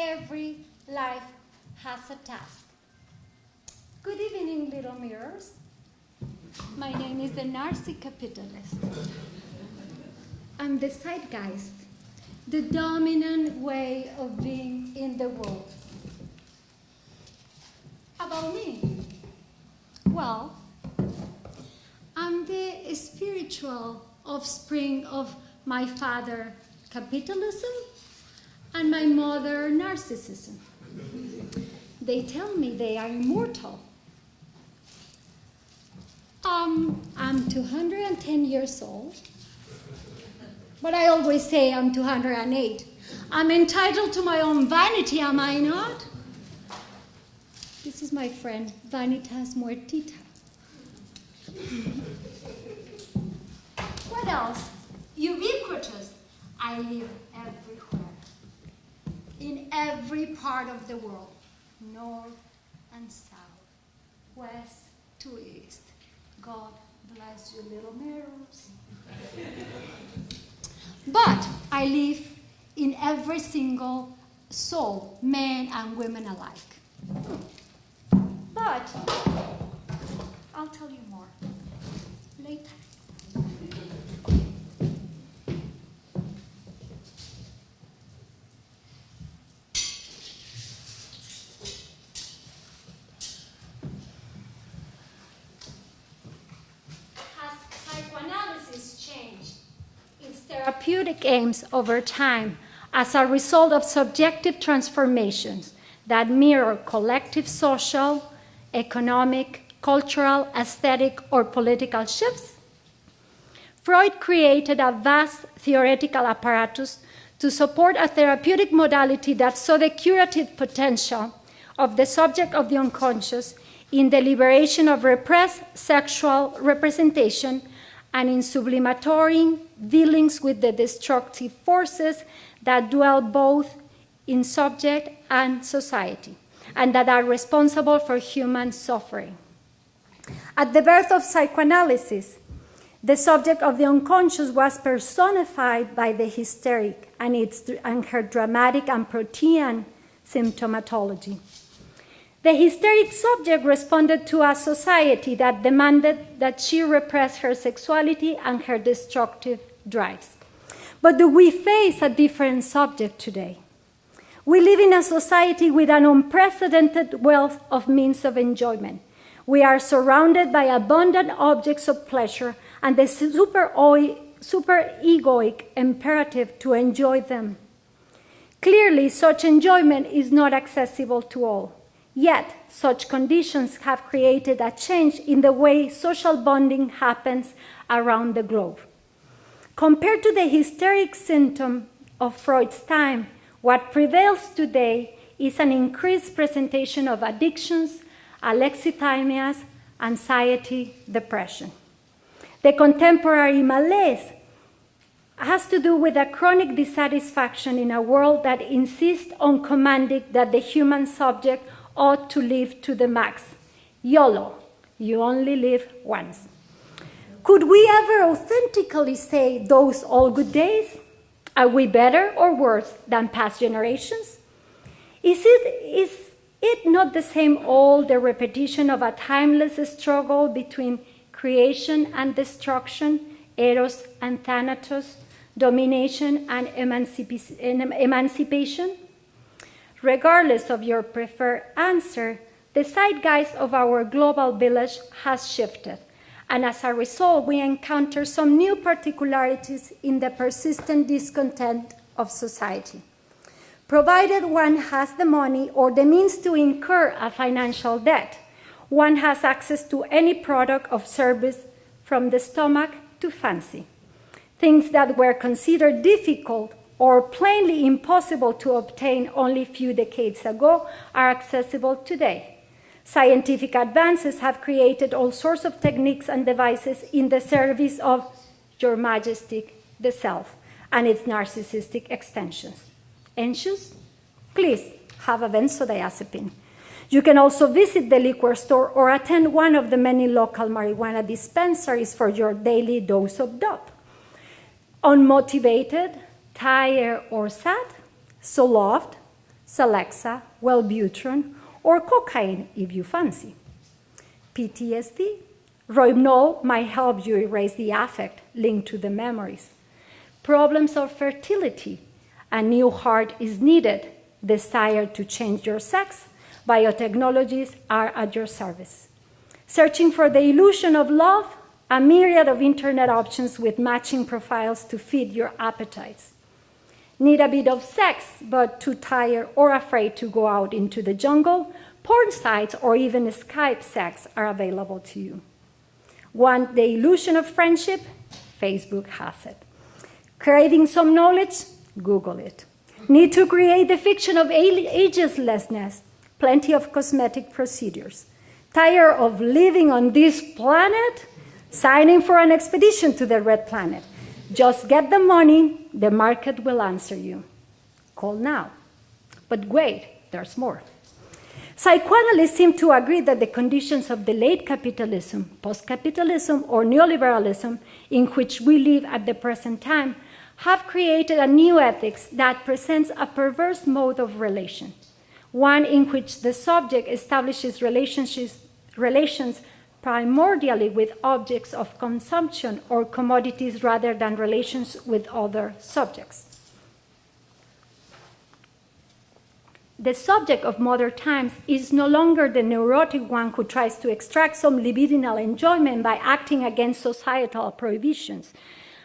every life has a task. Good evening, little mirrors. My name is the Narci-Capitalist. I'm the zeitgeist, the dominant way of being in the world. About me? Well, I'm the spiritual offspring of my father, capitalism, and my mother, narcissism. They tell me they are immortal. I'm 210 years old, but I always say I'm 208. I'm entitled to my own vanity, am I not? This is my friend, Vanitas Muertita. What else? Ubiquitous. I live everywhere, in every part of the world, north and south, west to east. God bless you, little mirrors. But I live in every single soul, men and women alike. But I'll tell you more later. Has psychoanalysis changed its therapeutic aims over time as a result of subjective transformations that mirror collective social, economic, cultural, aesthetic, or political shifts? Freud created a vast theoretical apparatus to support a therapeutic modality that saw the curative potential of the subject of the unconscious in the liberation of repressed sexual representation and in sublimatory dealings with the destructive forces that dwell both in subject and society, and that are responsible for human suffering. At the birth of psychoanalysis, the subject of the unconscious was personified by the hysteric and her dramatic and protean symptomatology. The hysteric subject responded to a society that demanded that she repress her sexuality and her destructive drives. But do we face a different subject today? We live in a society with an unprecedented wealth of means of enjoyment. We are surrounded by abundant objects of pleasure and the super egoic imperative to enjoy them. Clearly, such enjoyment is not accessible to all. Yet, such conditions have created a change in the way social bonding happens around the globe. Compared to the hysteric symptom of Freud's time, what prevails today is an increased presentation of addictions, alexithymia, anxiety, depression. The contemporary malaise has to do with a chronic dissatisfaction in a world that insists on commanding that the human subject ought to live to the max. YOLO, you only live once. Could we ever authentically say those all good days? Are we better or worse than past generations? Is it not the same old the repetition of a timeless struggle between creation and destruction, eros and thanatos, domination and emancipation? Regardless of your preferred answer, the zeitgeist of our global village has shifted, and as a result, we encounter some new particularities in the persistent discontent of society. Provided one has the money or the means to incur a financial debt, one has access to any product or service from the stomach to fancy. Things that were considered difficult or plainly impossible to obtain only a few decades ago are accessible today. Scientific advances have created all sorts of techniques and devices in the service of Your Majesty, the self, and its narcissistic extensions. Anxious? Please have a benzodiazepine. You can also visit the liquor store or attend one of the many local marijuana dispensaries for your daily dose of dope. Unmotivated, tired, or sad? So loved, Celexa, Wellbutrin, or cocaine if you fancy. PTSD. Rohypnol might help you erase the affect linked to the memories. Problems of fertility. A new heart is needed. Desire to change your sex. Biotechnologies are at your service. Searching for the illusion of love. A myriad of internet options with matching profiles to feed your appetites. Need a bit of sex, but too tired or afraid to go out into the jungle? Porn sites or even Skype sex are available to you. Want the illusion of friendship? Facebook has it. Craving some knowledge? Google it. Need to create the fiction of agelessness? Plenty of cosmetic procedures. Tired of living on this planet? Signing for an expedition to the Red Planet. Just get the money, the market will answer you. Call now. But wait, there's more. Psychoanalysts seem to agree that the conditions of the late capitalism, post-capitalism, or neoliberalism in which we live at the present time have created a new ethics that presents a perverse mode of relation, one in which the subject establishes relations primordially with objects of consumption or commodities rather than relations with other subjects. The subject of modern times is no longer the neurotic one who tries to extract some libidinal enjoyment by acting against societal prohibitions,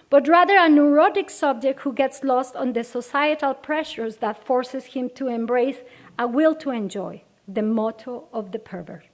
but rather a neurotic subject who gets lost on the societal pressures that forces him to embrace a will to enjoy, the motto of the pervert.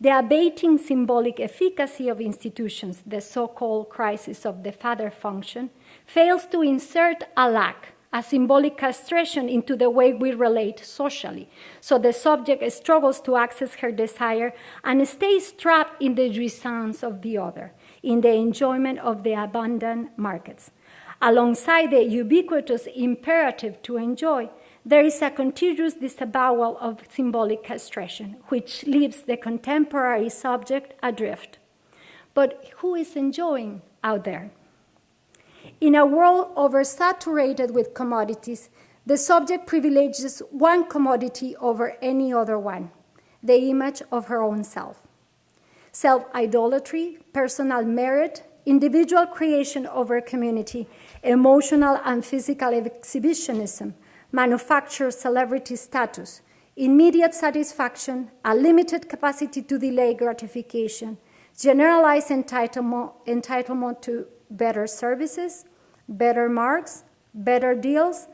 The abating symbolic efficacy of institutions, the so-called crisis of the father function, fails to insert a lack, a symbolic castration into the way we relate socially. So the subject struggles to access her desire and stays trapped in the jouissance of the other, in the enjoyment of the abundant markets. Alongside the ubiquitous imperative to enjoy, there is a continuous disavowal of symbolic castration, which leaves the contemporary subject adrift. But who is enjoying out there? In a world oversaturated with commodities, the subject privileges one commodity over any other one, the image of her own self. Self-idolatry, personal merit, individual creation over community, emotional and physical exhibitionism, manufactured celebrity status, immediate satisfaction, a limited capacity to delay gratification, generalized entitlement to better services, better marks, better deals,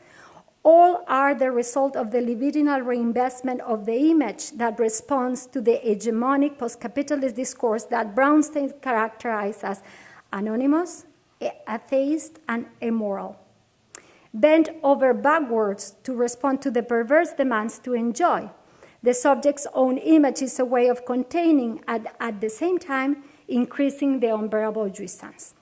all are the result of the libidinal reinvestment of the image that responds to the hegemonic post-capitalist discourse that Brownstein characterized as anonymous, atheist, and immoral. Bent over backwards to respond to the perverse demands to enjoy. The subject's own image is a way of containing and at the same time increasing the unbearable jouissance.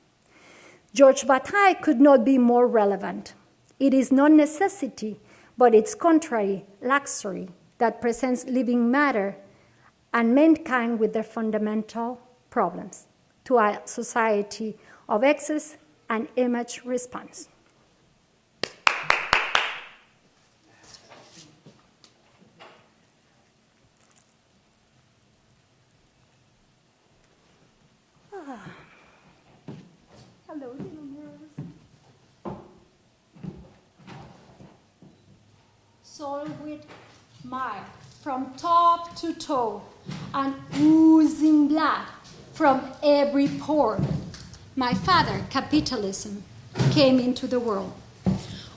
George Bataille could not be more relevant. It is not necessity, but its contrary, luxury, that presents living matter and mankind with their fundamental problems to a society of excess and image response. Hello, little mirrors. Soiled with mire from top to toe and oozing blood from every pore. My father, capitalism, came into the world.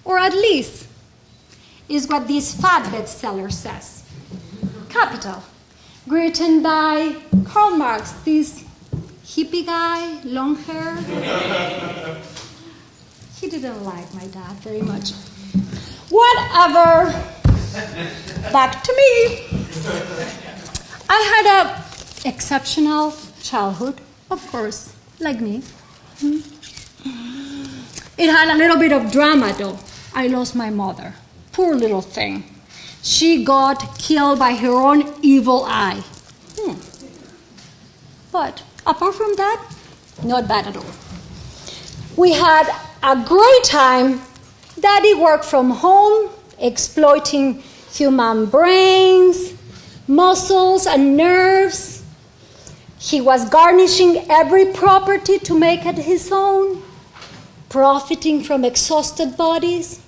Or at least is what this fat bestseller says. Capital, written by Karl Marx, this hippie guy, long hair. He didn't like my dad very much. Whatever. Back to me. I had an exceptional childhood, of course, like me. It had a little bit of drama, though. I lost my mother. Poor little thing. She got killed by her own evil eye. But apart from that, not bad at all. We had a great time. Daddy worked from home, exploiting human brains, muscles, and nerves. He was garnishing every property to make it his own, profiting from exhausted bodies.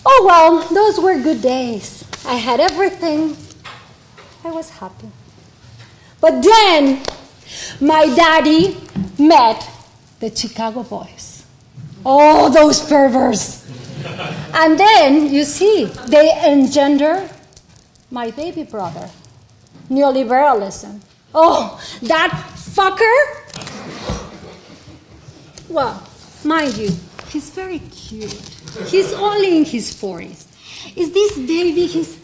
Oh well, those were good days. I had everything. I was happy. But then my daddy met the Chicago boys. Oh, those perverts. And then, you see, they engender my baby brother, neoliberalism. Oh, that fucker? Well, mind you, he's very cute. He's only in his 40s. Is this baby, he's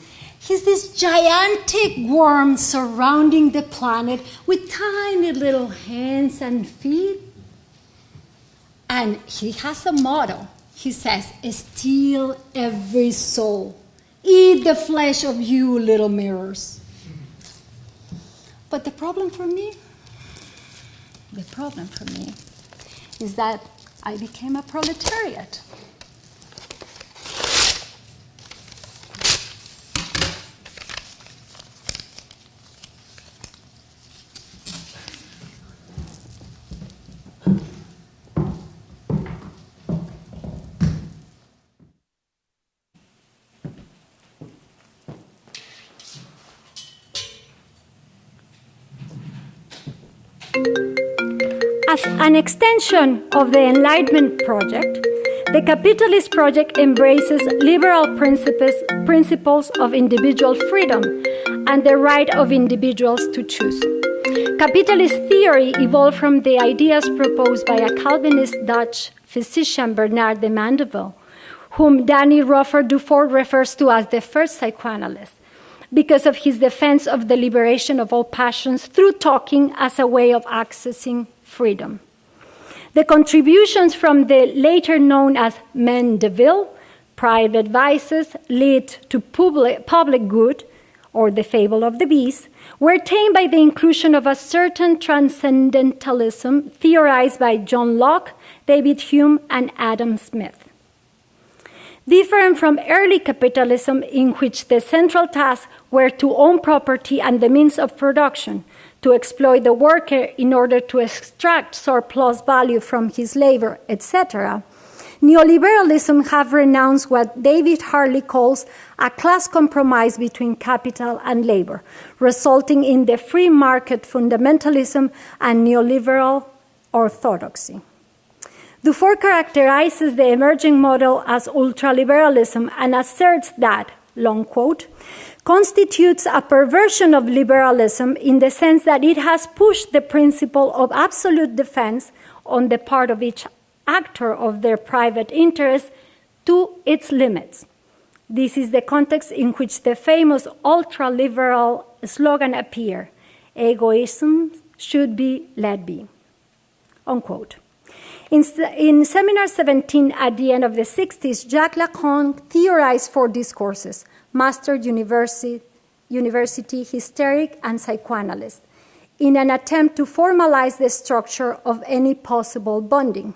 this gigantic worm surrounding the planet with tiny little hands and feet. And he has a motto. He says, steal every soul. Eat the flesh of you, little mirrors. But the problem for me is that I became a proletariat. As an extension of the Enlightenment project, the capitalist project embraces liberal principles of individual freedom and the right of individuals to choose. Capitalist theory evolved from the ideas proposed by a Calvinist Dutch physician, Bernard de Mandeville, whom Danny Roffer Dufort refers to as the first psychoanalyst, because of his defense of the liberation of all passions through talking as a way of accessing freedom. The contributions from the later known as Mandeville private vices lead to public good, or the fable of the beast, were tamed by the inclusion of a certain transcendentalism theorized by John Locke, David Hume, and Adam Smith. Different from early capitalism, in which the central tasks were to own property and the means of production, to exploit the worker in order to extract surplus value from his labor, etc., neoliberalism have renounced what David Hartley calls a class compromise between capital and labor, resulting in the free market fundamentalism and neoliberal orthodoxy. Dufort characterizes the emerging model as ultraliberalism and asserts that, long quote, constitutes a perversion of liberalism in the sense that it has pushed the principle of absolute defense on the part of each actor of their private interests to its limits. This is the context in which the famous ultraliberal slogan appeared, egoism should be let be, unquote. In Seminar 17 at the end of the 60s, Jacques Lacan theorized 4 discourses: master, university, hysteric, and psychoanalyst, in an attempt to formalize the structure of any possible bonding.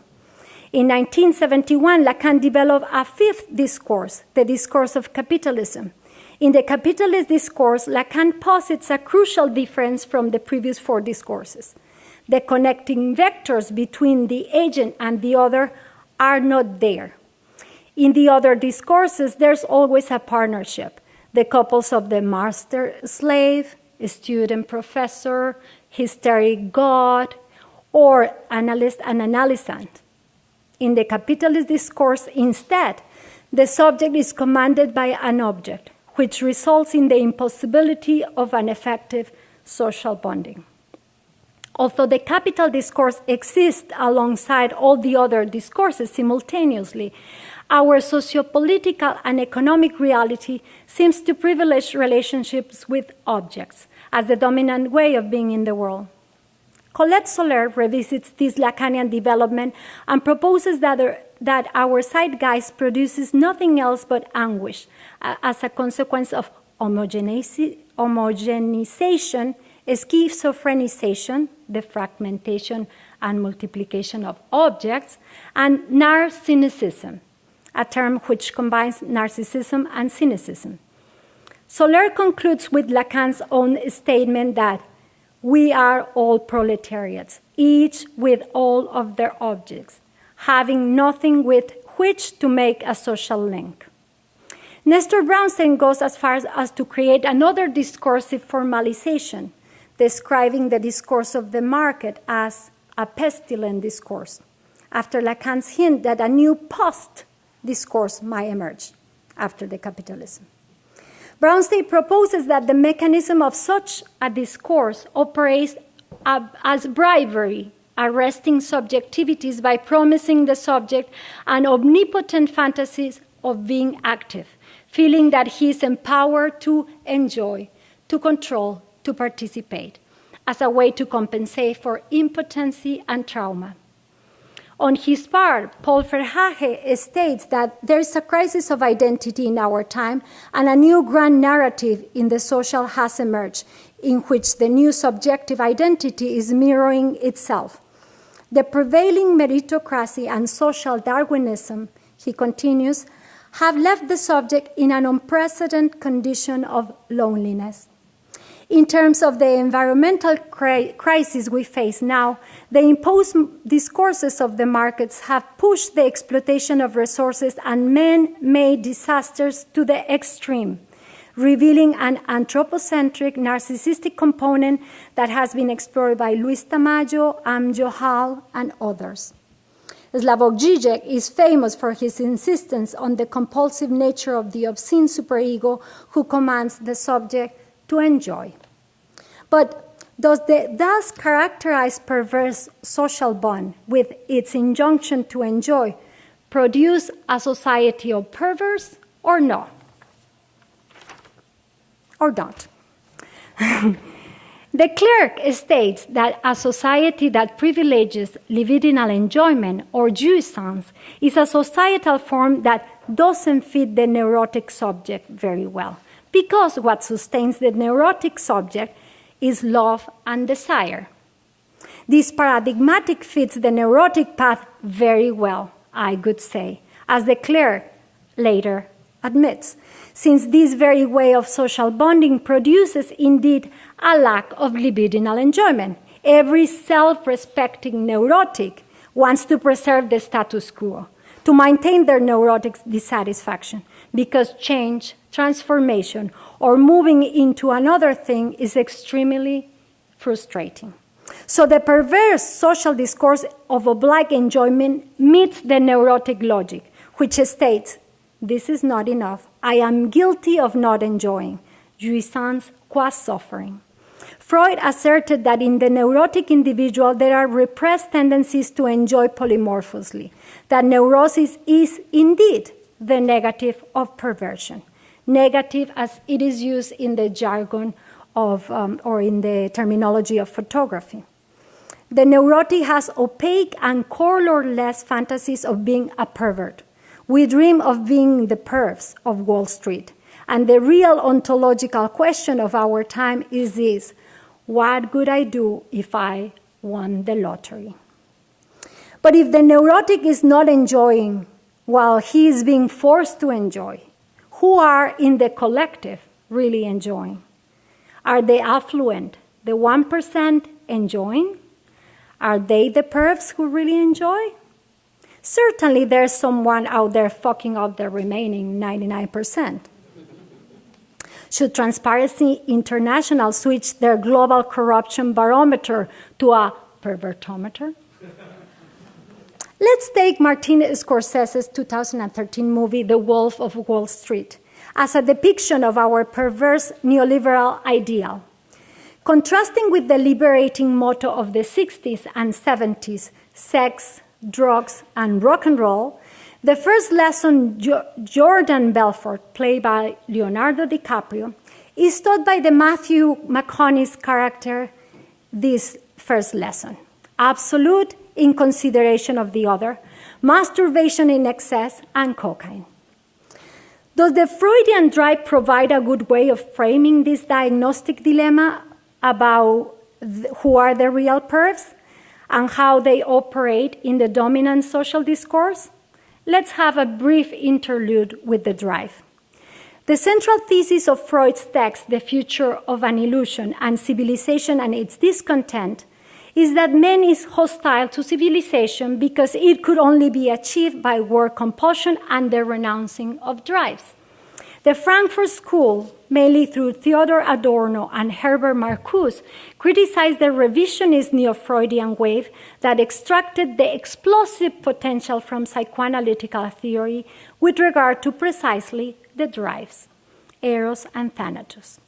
In 1971, Lacan developed a 5th discourse, the discourse of capitalism. In the capitalist discourse, Lacan posits a crucial difference from the previous 4 discourses. The connecting vectors between the agent and the other are not there. In the other discourses, there's always a partnership. The couples of the master-slave, student-professor, hysteric god, or analyst and analysand. In the capitalist discourse, instead, the subject is commanded by an object, which results in the impossibility of an effective social bonding. Although the capital discourse exists alongside all the other discourses simultaneously, our sociopolitical and economic reality seems to privilege relationships with objects as the dominant way of being in the world. Colette Soler revisits this Lacanian development and proposes that our zeitgeist produces nothing else but anguish as a consequence of homogenization, schizophrenization, the fragmentation and multiplication of objects, and narcissism, a term which combines narcissism and cynicism. Soler concludes with Lacan's own statement that we are all proletariats, each with all of their objects, having nothing with which to make a social link. Nestor Brownstein goes as far as to create another discursive formalization, describing the discourse of the market as a pestilent discourse, after Lacan's hint that a new post-discourse might emerge after the capitalism. Brownstein proposes that the mechanism of such a discourse operates as bribery, arresting subjectivities by promising the subject an omnipotent fantasies of being active, feeling that he is empowered to enjoy, to control, to participate, as a way to compensate for impotency and trauma. On his part, Paul Verhaeghe states that there is a crisis of identity in our time and a new grand narrative in the social has emerged, in which the new subjective identity is mirroring itself. The prevailing meritocracy and social Darwinism, he continues, have left the subject in an unprecedented condition of loneliness. In terms of the environmental crisis we face now, the imposed discourses of the markets have pushed the exploitation of resources and man-made disasters to the extreme, revealing an anthropocentric, narcissistic component that has been explored by Luis Tamayo, Johal, and others. Slavoj Žižek is famous for his insistence on the compulsive nature of the obscene superego who commands the subject to enjoy. But does the thus characterized perverse social bond with its injunction to enjoy produce a society of perverse or no? Or not? De Klerk states that a society that privileges libidinal enjoyment or jouissance is a societal form that doesn't fit the neurotic subject very well, because what sustains the neurotic subject is love and desire. This paradigmatic fits the neurotic path very well, I would say, as de Klerk later admits, since this very way of social bonding produces indeed a lack of libidinal enjoyment. Every self-respecting neurotic wants to preserve the status quo, to maintain their neurotic dissatisfaction, because change, transformation, or moving into another thing is extremely frustrating. So the perverse social discourse of obliged enjoyment meets the neurotic logic, which states, this is not enough. I am guilty of not enjoying. Jouissance qua suffering. Freud asserted that in the neurotic individual there are repressed tendencies to enjoy polymorphously, that neurosis is indeed the negative of perversion. Negative as it is used in the jargon of, or in the terminology of photography. The neurotic has opaque and colorless fantasies of being a pervert. We dream of being the pervs of Wall Street. And the real ontological question of our time is this: what would I do if I won the lottery? But if the neurotic is not enjoying while he is being forced to enjoy, who are in the collective really enjoying? Are the affluent, the 1% enjoying? Are they the pervs who really enjoy? Certainly there's someone out there fucking up the remaining 99%. Should Transparency International switch their global corruption barometer to a pervertometer? Let's take Martin Scorsese's 2013 movie, The Wolf of Wall Street, as a depiction of our perverse neoliberal ideal. Contrasting with the liberating motto of the 60s and 70s, sex, drugs, and rock and roll, the first lesson Jordan Belfort, played by Leonardo DiCaprio, is taught by the Matthew McConaughey's character this first lesson: absolute inconsideration of the other, masturbation in excess, and cocaine. Does the Freudian drive provide a good way of framing this diagnostic dilemma about who are the real pervs and how they operate in the dominant social discourse? let's have a brief interlude with the drive. The central thesis of Freud's text, The Future of an Illusion and Civilization and Its Discontent, is that man is hostile to civilization because it could only be achieved by work compulsion and the renouncing of drives. The Frankfurt School, mainly through Theodor Adorno and Herbert Marcuse, criticized the revisionist neo-Freudian wave that extracted the explosive potential from psychoanalytical theory with regard to precisely the drives, eros and thanatos.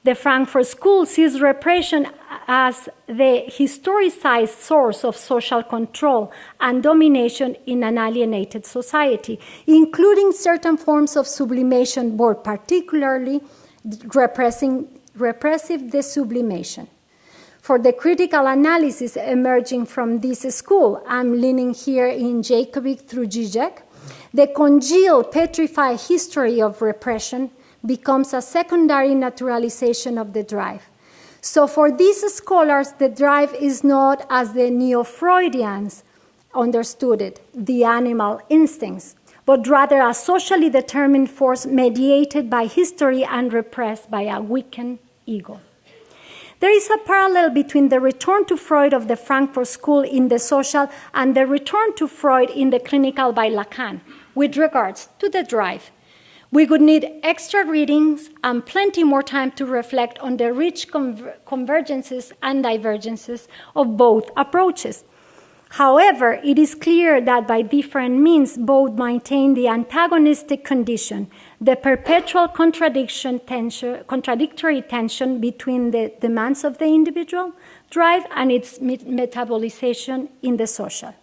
The Frankfurt School sees repression as the historicized source of social control and domination in an alienated society, including certain forms of sublimation, more particularly repressive desublimation. For the critical analysis emerging from this school, I'm leaning here in Jacobic through Zizek, the congealed, petrified history of repression becomes a secondary naturalization of the drive. So for these scholars, the drive is not, as the neo-Freudians understood it, the animal instincts, but rather a socially determined force mediated by history and repressed by a weakened ego. There is a parallel between the return to Freud of the Frankfurt School in the social and the return to Freud in the clinical by Lacan with regards to the drive. We would need extra readings and plenty more time to reflect on the rich convergences and divergences of both approaches. However, it is clear that by different means, both maintain the antagonistic condition, the perpetual contradictory tension between the demands of the individual drive and its metabolization in the social.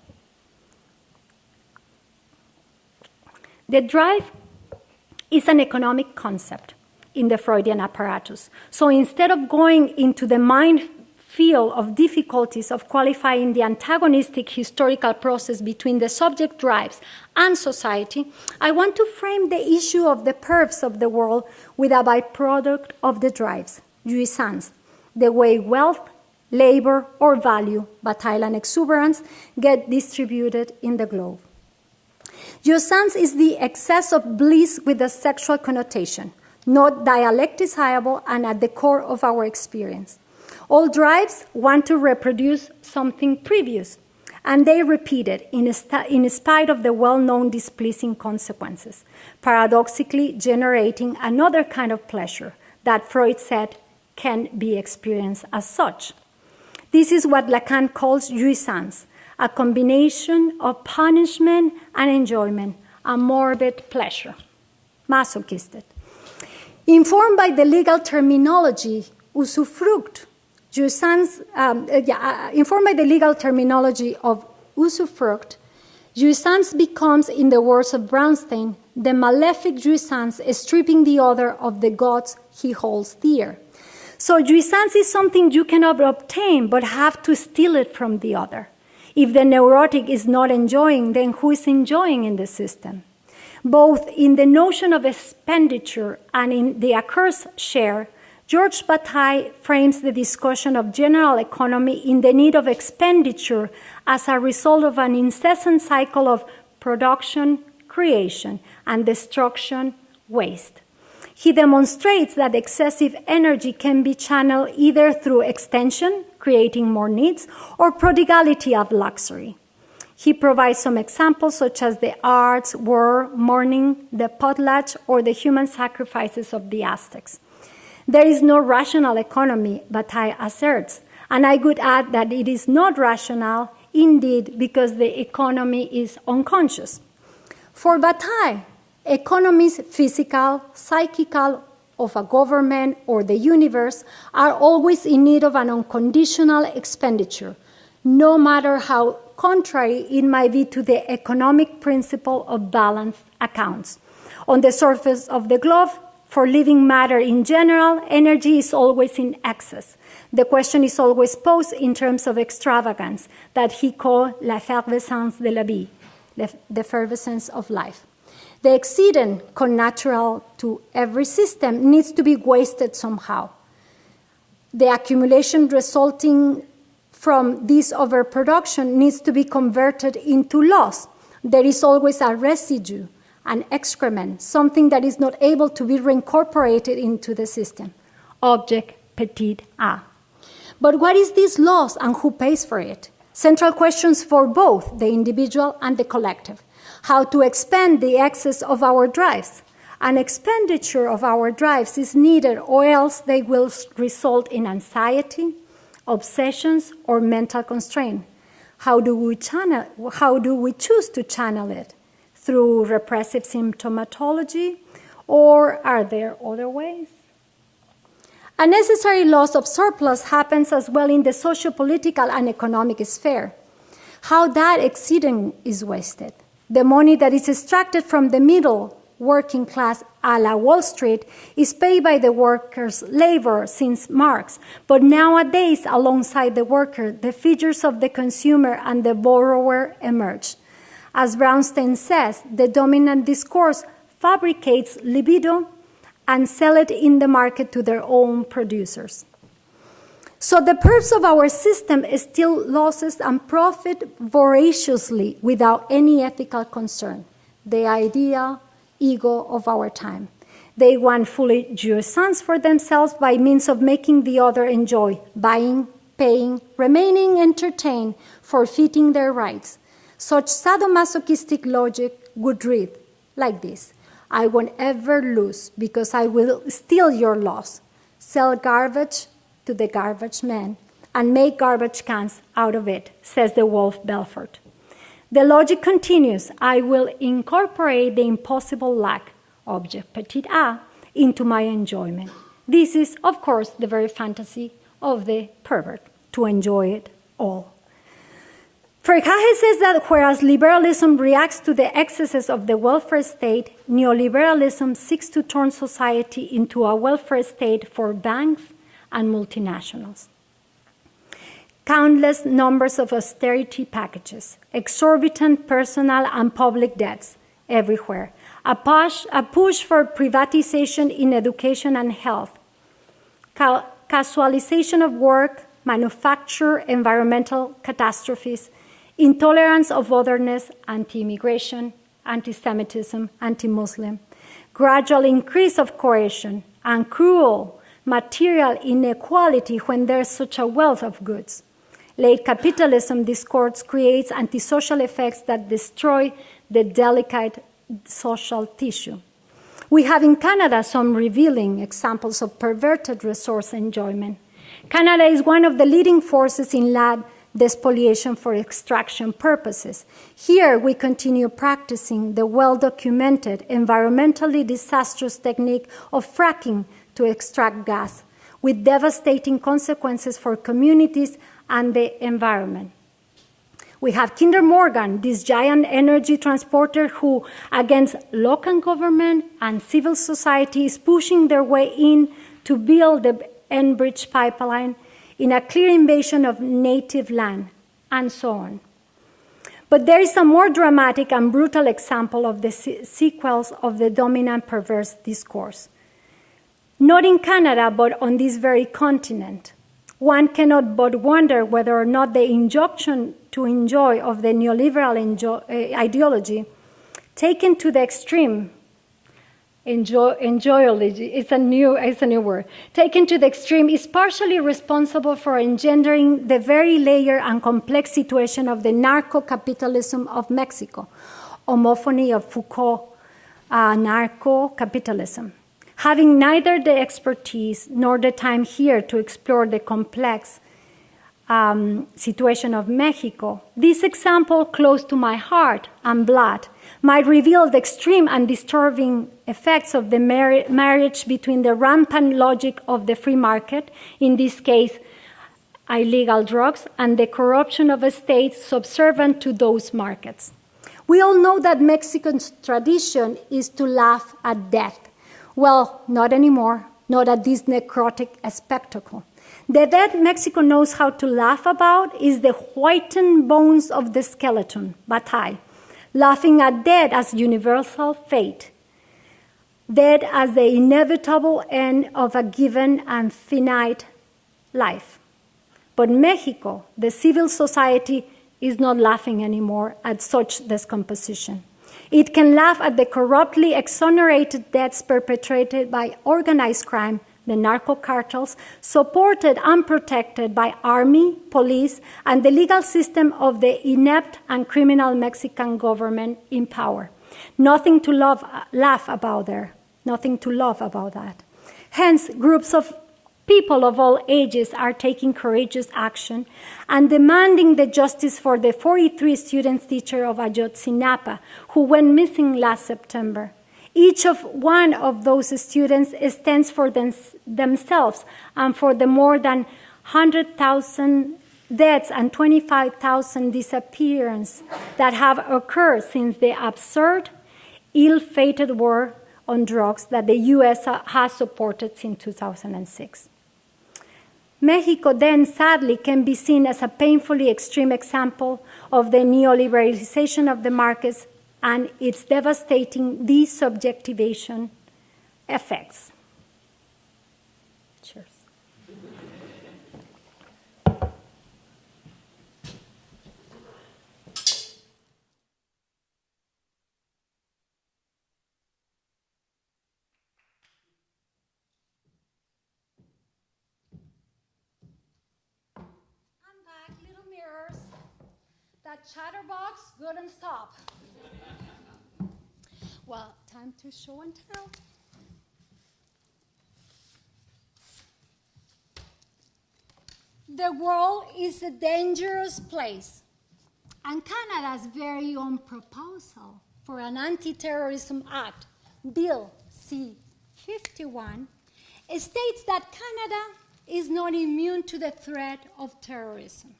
The drive is an economic concept in the Freudian apparatus. So instead of going into the minefield of difficulties of qualifying the antagonistic historical process between the subject drives and society, I want to frame the issue of the pervs of the world with a byproduct of the drives, jouissance, the way wealth, labor, or value, batile and exuberance, get distributed in the globe. Jouissance is the excess of bliss with a sexual connotation, not dialecticizable and at the core of our experience. All drives want to reproduce something previous, and they repeat it in spite of the well-known displeasing consequences, paradoxically generating another kind of pleasure that Freud said can be experienced as such. This is what Lacan calls jouissance, a combination of punishment and enjoyment, a morbid pleasure, masochistic. Informed by the legal terminology, usufruct, jouissance, informed by the legal terminology of usufruct, jouissance becomes, in the words of Brownstein, the malefic jouissance stripping the other of the gods he holds dear. So jouissance is something you cannot obtain, but have to steal it from the other. If the neurotic is not enjoying, then who is enjoying in the system? Both in the notion of expenditure and in the accursed share, George Bataille frames the discussion of general economy in the need of expenditure as a result of an incessant cycle of production, creation, and destruction, waste. He demonstrates that excessive energy can be channeled either through extension, creating more needs, or prodigality of luxury. He provides some examples such as the arts, war, mourning, the potlatch, or the human sacrifices of the Aztecs. There is no rational economy, Bataille asserts, and I would add that it is not rational, indeed, because the economy is unconscious. For Bataille, economies, physical, psychical, of a government or the universe, are always in need of an unconditional expenditure, no matter how contrary it might be to the economic principle of balanced accounts. On the surface of the globe, for living matter in general, energy is always in excess. The question is always posed in terms of extravagance, that he called l'effervescence de la vie, the effervescence of life. The excedent, connatural to every system, needs to be wasted somehow. The accumulation resulting from this overproduction needs to be converted into loss. There is always a residue, an excrement, something that is not able to be reincorporated into the system. Object petit a. But what is this loss and who pays for it? Central questions for both the individual and the collective. How to expend the excess of our drives. An expenditure of our drives is needed, or else they will result in anxiety, obsessions, or mental constraint. How do we choose to channel it? Through repressive symptomatology, or are there other ways? A necessary loss of surplus happens as well in the socio-political and economic sphere. How that exceeding is wasted. The money that is extracted from the middle working class a la Wall Street is paid by the worker's labor since Marx, but nowadays, alongside the worker, the figures of the consumer and the borrower emerge. As Brownstein says, the dominant discourse fabricates libido and sell it in the market to their own producers. So the purpose of our system is still losses and profit voraciously without any ethical concern. The ideal ego of our time. They want fully jouissance for themselves by means of making the other enjoy, buying, paying, remaining entertained, forfeiting their rights. Such sadomasochistic logic would read like this: I won't ever lose because I will steal your loss. Sell garbage to the garbage man and make garbage cans out of it, says the Wolf Belfort. The logic continues: I will incorporate the impossible lack, object petit a, into my enjoyment. This is, of course, the very fantasy of the pervert, to enjoy it all. Frege says that whereas liberalism reacts to the excesses of the welfare state, neoliberalism seeks to turn society into a welfare state for banks and multinationals. Countless numbers of austerity packages, exorbitant personal and public debts everywhere, a push for privatization in education and health, casualization of work, manufacture, environmental catastrophes, intolerance of otherness, anti-immigration, anti-Semitism, anti-Muslim, gradual increase of coercion, and cruel material inequality when there's such a wealth of goods. Late capitalism discourse creates antisocial effects that destroy the delicate social tissue. We have in Canada some revealing examples of perverted resource enjoyment. Canada is one of the leading forces in land despoliation for extraction purposes. Here we continue practicing the well-documented, environmentally disastrous technique of fracking to extract gas, with devastating consequences for communities and the environment. We have Kinder Morgan, this giant energy transporter who, against local government and civil society, is pushing their way in to build the Enbridge pipeline in a clear invasion of native land, and so on. But there is a more dramatic and brutal example of the sequels of the dominant perverse discourse. Not in Canada, but on this very continent. One cannot but wonder whether or not the injunction to enjoy of the neoliberal ideology, taken to the extreme, enjoyology, it's a new word, taken to the extreme, is partially responsible for engendering the very layered and complex situation of the narco-capitalism of Mexico, homophony of Foucault, narco-capitalism. Having neither the expertise nor the time here to explore the complex situation of Mexico, this example close to my heart and blood might reveal the extreme and disturbing effects of the marriage between the rampant logic of the free market, in this case illegal drugs, and the corruption of a state subservient to those markets. We all know that Mexican's tradition is to laugh at death. Well, not anymore, not at this necrotic spectacle. The death Mexico knows how to laugh about is the whitened bones of the skeleton, Bataille, laughing at death as universal fate, death as the inevitable end of a given and finite life. But Mexico, the civil society, is not laughing anymore at such decomposition. It can laugh at the corruptly exonerated deaths perpetrated by organized crime, the narco cartels, supported and protected by army, police, and the legal system of the inept and criminal Mexican government in power. Nothing to laugh about there. Nothing to love about that. Hence, groups of people of all ages are taking courageous action and demanding the justice for the 43 student teacher of Ayotzinapa who went missing last September. Each one of those students stands for themselves and for the more than 100,000 deaths and 25,000 disappearances that have occurred since the absurd, ill-fated war on drugs that the U.S. has supported since 2006. Mexico then, sadly, can be seen as a painfully extreme example of the neoliberalization of the markets and its devastating desubjectivation effects. Cheers. I'm back, little mirrors. That chatterbox couldn't stop. Well, time to show and tell. The world is a dangerous place, and Canada's very own proposal for an anti-terrorism act, Bill C-51, states that Canada is not immune to the threat of terrorism.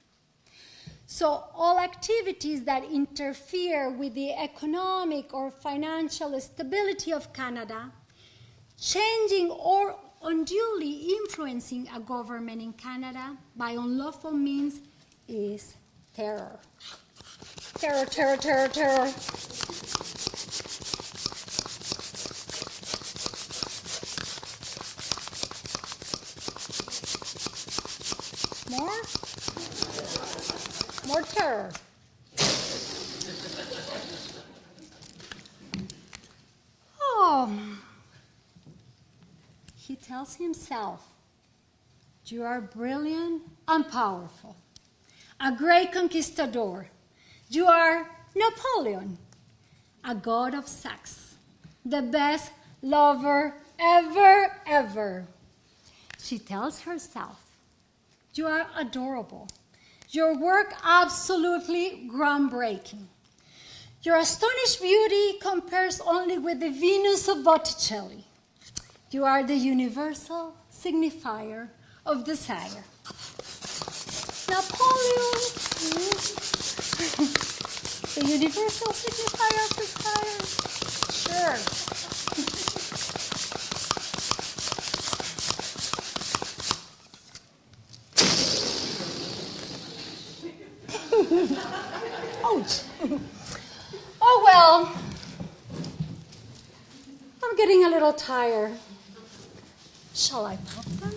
So all activities that interfere with the economic or financial stability of Canada, changing or unduly influencing a government in Canada by unlawful means is terror. Terror, terror, terror, terror. More terror. Oh, he tells himself, you are brilliant and powerful, a great conquistador. You are Napoleon, a god of sex, the best lover ever, ever. She tells herself, you are adorable. Your work absolutely groundbreaking. Your astonished beauty compares only with the Venus of Botticelli. You are the universal signifier of desire. Napoleon, the universal signifier of desire. Sure. Ouch. Oh, well, I'm getting a little tired. Shall I pop them?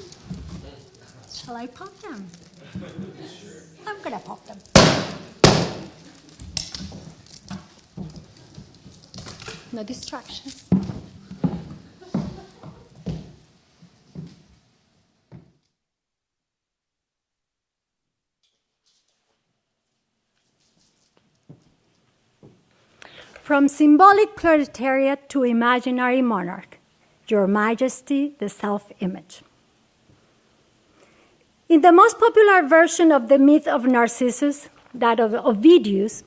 Shall I pop them? I'm going to pop them. No distractions. From symbolic proletariat to imaginary monarch, Your Majesty, the self-image. In the most popular version of the myth of Narcissus, that of Ovidius,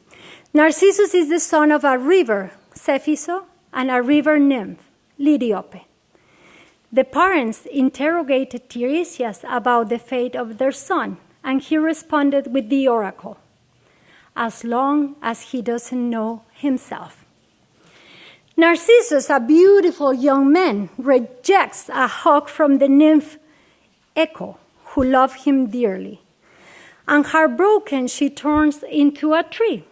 Narcissus is the son of a river, Cephiso, and a river nymph, Liriope. The parents interrogated Tiresias about the fate of their son, and he responded with the oracle, as long as he doesn't know himself. Narcissus, a beautiful young man, rejects a hug from the nymph Echo, who loved him dearly. And heartbroken, she turns into a tree.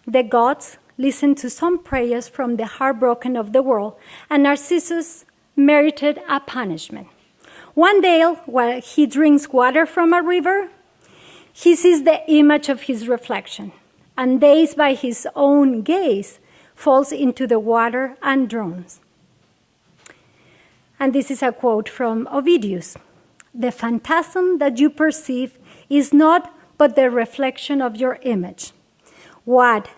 The gods listen to some prayers from the heartbroken of the world, and Narcissus merited a punishment. One day, while he drinks water from a river, he sees the image of his reflection, and dazed by his own gaze, falls into the water and drowns. And this is a quote from Ovidius. The phantasm that you perceive is not but the reflection of your image. What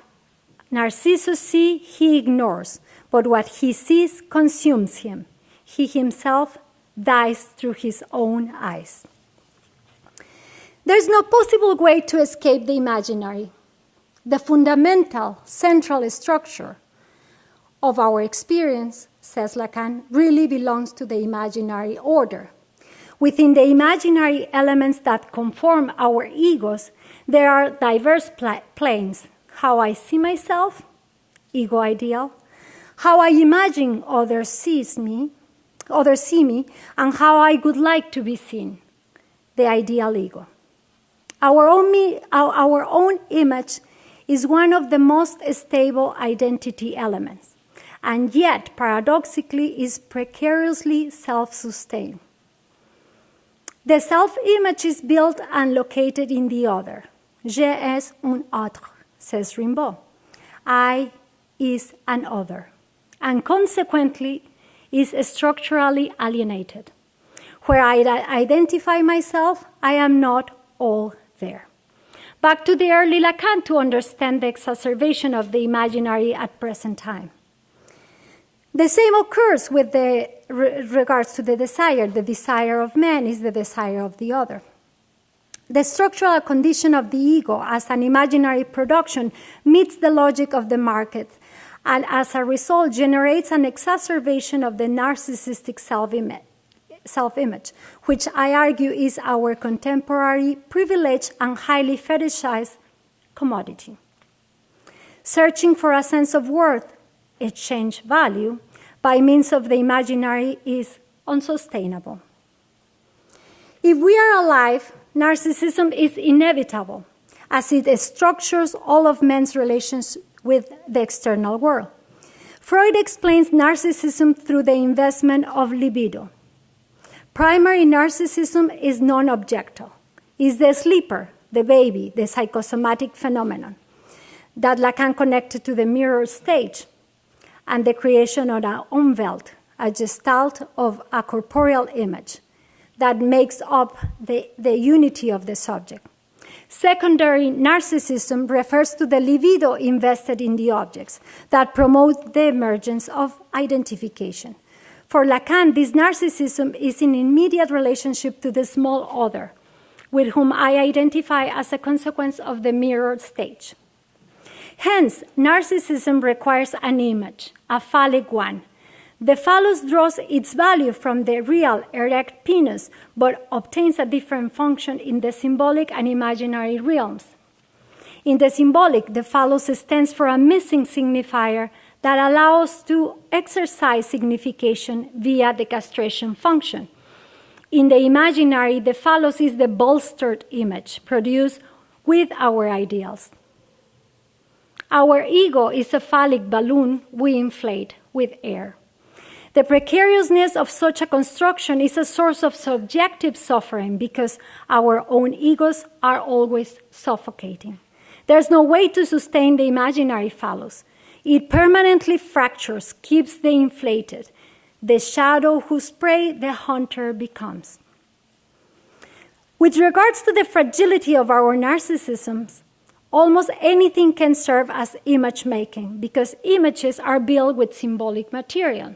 Narcissus sees, he ignores, but what he sees consumes him. He himself dies through his own eyes. There's no possible way to escape the imaginary. The fundamental, central structure of our experience, says Lacan, really belongs to the imaginary order. Within the imaginary elements that conform our egos, there are diverse planes. How I see myself, ego ideal, how I imagine others see me, and how I would like to be seen, the ideal ego. Our own image is one of the most stable identity elements, and yet, paradoxically, is precariously self-sustained. The self-image is built and located in the other. Je suis un autre, says Rimbaud. I is an other, and consequently is structurally alienated. Where I identify myself, I am not all there. Back to the early Lacan to understand the exacerbation of the imaginary at present time. The same occurs with regards to the desire. The desire of man is the desire of the other. The structural condition of the ego as an imaginary production meets the logic of the market, and as a result generates an exacerbation of the narcissistic self-image, which I argue is our contemporary privileged and highly fetishized commodity. Searching for a sense of worth, exchange value, by means of the imaginary is unsustainable. If we are alive, narcissism is inevitable, as it structures all of men's relations with the external world. Freud explains narcissism through the investment of libido. Primary narcissism is non-objectal, is the sleeper, the baby, the psychosomatic phenomenon that Lacan connected to the mirror stage and the creation of an Umwelt, a gestalt of a corporeal image that makes up the unity of the subject. Secondary narcissism refers to the libido invested in the objects that promote the emergence of identification. For Lacan, this narcissism is in immediate relationship to the small other, with whom I identify as a consequence of the mirrored stage. Hence, narcissism requires an image, a phallic one. The phallus draws its value from the real, erect penis, but obtains a different function in the symbolic and imaginary realms. In the symbolic, the phallus stands for a missing signifier that allows to exercise signification via the castration function. In the imaginary, the phallus is the bolstered image produced with our ideals. Our ego is a phallic balloon we inflate with air. The precariousness of such a construction is a source of subjective suffering because our own egos are always suffocating. There's no way to sustain the imaginary phallus. It permanently fractures, keeps the inflated, the shadow whose prey the hunter becomes. With regards to the fragility of our narcissisms, almost anything can serve as image making because images are built with symbolic material.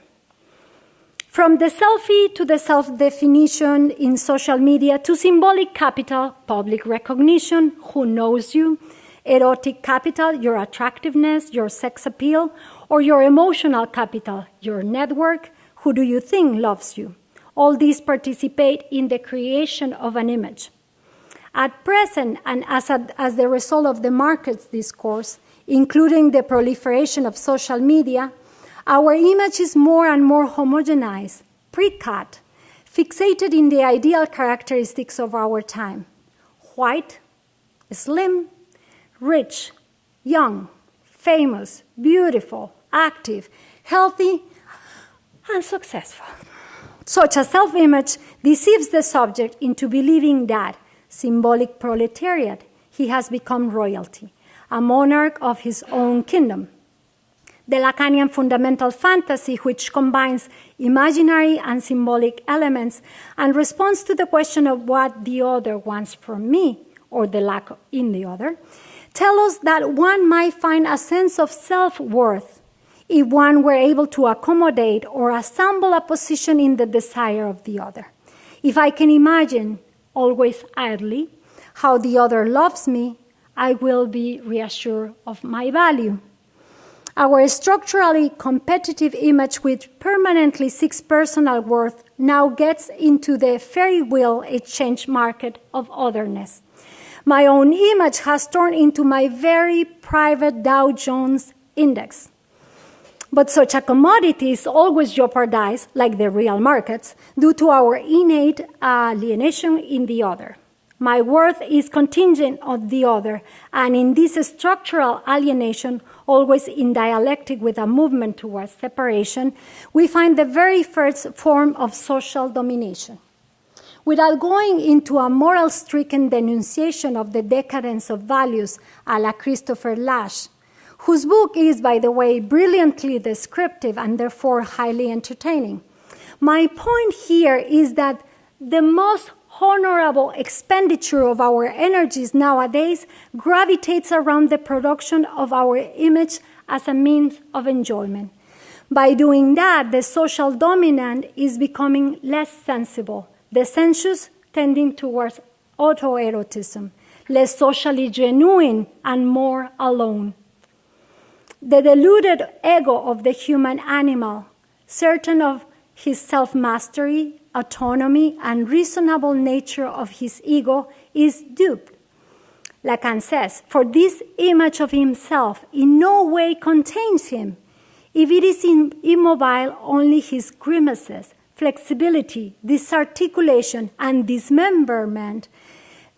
From the selfie to the self-definition in social media to symbolic capital, public recognition, who knows you, erotic capital, your attractiveness, your sex appeal, or your emotional capital, your network, who do you think loves you? All these participate in the creation of an image. At present, and as the result of the market's discourse, including the proliferation of social media, our image is more and more homogenized, pre-cut, fixated in the ideal characteristics of our time. White, slim, rich, young, famous, beautiful, active, healthy, and successful. Such a self-image deceives the subject into believing that, symbolic proletariat. He has become royalty, a monarch of his own kingdom. The Lacanian fundamental fantasy, which combines imaginary and symbolic elements and responds to the question of what the other wants from me, or the lack in the other, tell us that one might find a sense of self-worth if one were able to accommodate or assemble a position in the desire of the other. If I can imagine, always idly, how the other loves me, I will be reassured of my value. Our structurally competitive image, which permanently seeks personal worth, now gets into the free will exchange market of otherness. My own image has turned into my very private Dow Jones index. But such a commodity is always jeopardized, like the real markets, due to our innate alienation in the other. My worth is contingent on the other, and in this structural alienation, always in dialectic with a movement towards separation, we find the very first form of social domination. Without going into a moral-stricken denunciation of the decadence of values a la Christopher Lasch, whose book is, by the way, brilliantly descriptive and therefore highly entertaining. My point here is that the most honorable expenditure of our energies nowadays gravitates around the production of our image as a means of enjoyment. By doing that, the social dominant is becoming less sensible, the sensuous tending towards autoerotism, less socially genuine and more alone. The deluded ego of the human animal, certain of his self-mastery, autonomy, and reasonable nature of his ego, is duped. Lacan says, for this image of himself in no way contains him. If it is immobile, only his grimaces, flexibility, disarticulation, and dismemberment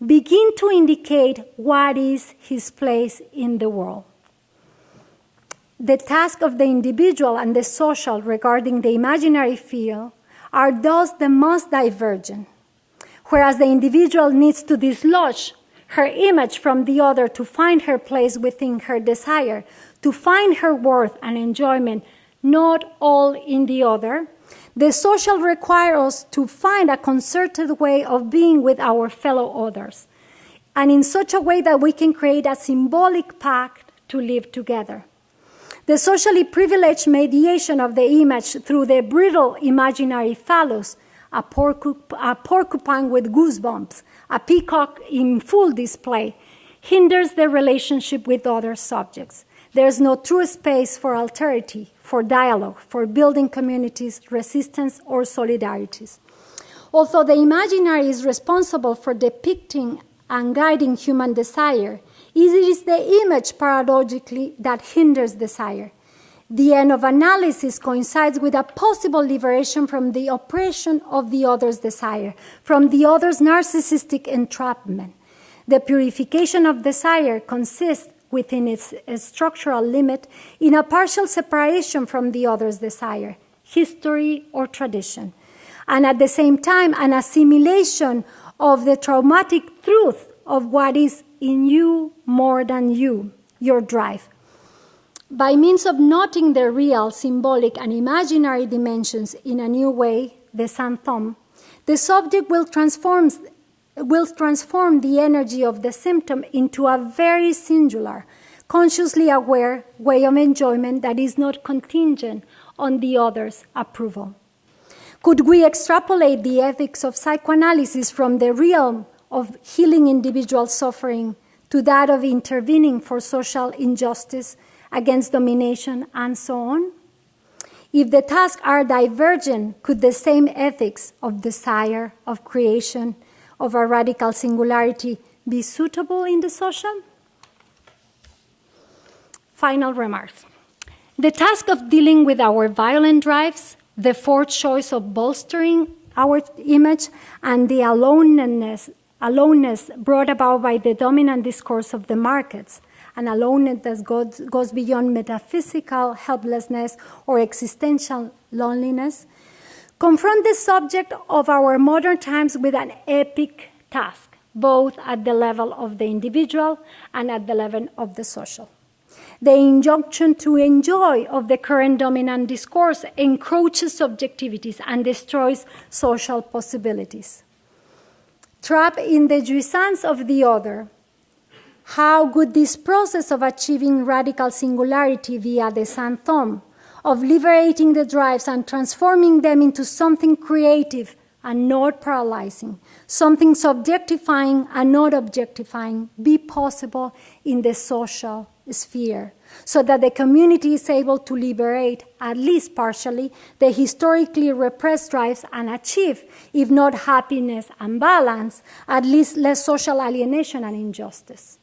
begin to indicate what is his place in the world. The task of the individual and the social regarding the imaginary field are thus the most divergent. Whereas the individual needs to dislodge her image from the other to find her place within her desire, to find her worth and enjoyment, not all in the other, the social requires us to find a concerted way of being with our fellow others, and in such a way that we can create a symbolic pact to live together. The socially privileged mediation of the image through the brittle imaginary phallus, a porcupine with goosebumps, a peacock in full display, hinders the relationship with other subjects. There's no true space for alterity, for dialogue, for building communities, resistance, or solidarities. Although the imaginary is responsible for depicting and guiding human desire, it is the image, paradoxically, that hinders desire. The end of analysis coincides with a possible liberation from the oppression of the other's desire, from the other's narcissistic entrapment. The purification of desire consists, within its structural limit, in a partial separation from the other's desire, history or tradition, and at the same time an assimilation of the traumatic truth of what is in you more than you, your drive. By means of noting the real, symbolic, and imaginary dimensions in a new way, the symptom, the subject will transform the energy of the symptom into a very singular, consciously aware way of enjoyment that is not contingent on the other's approval. Could we extrapolate the ethics of psychoanalysis from the realm of healing individual suffering to that of intervening for social injustice, against domination, and so on? If the tasks are divergent, could the same ethics of desire, of creation, of a radical singularity be suitable in the social? Final remarks. The task of dealing with our violent drives, the fourth choice of bolstering our image, and the aloneness brought about by the dominant discourse of the markets, an aloneness that goes beyond metaphysical helplessness or existential loneliness, confront the subject of our modern times with an epic task, both at the level of the individual and at the level of the social. The injunction to enjoy of the current dominant discourse encroaches subjectivities and destroys social possibilities. Trapped in the jouissance of the other, how could this process of achieving radical singularity via the sans thome, of liberating the drives and transforming them into something creative and not paralyzing, something subjectifying and not objectifying, be possible in the social sphere, so that the community is able to liberate, at least partially, the historically repressed drives and achieve, if not happiness and balance, at least less social alienation and injustice?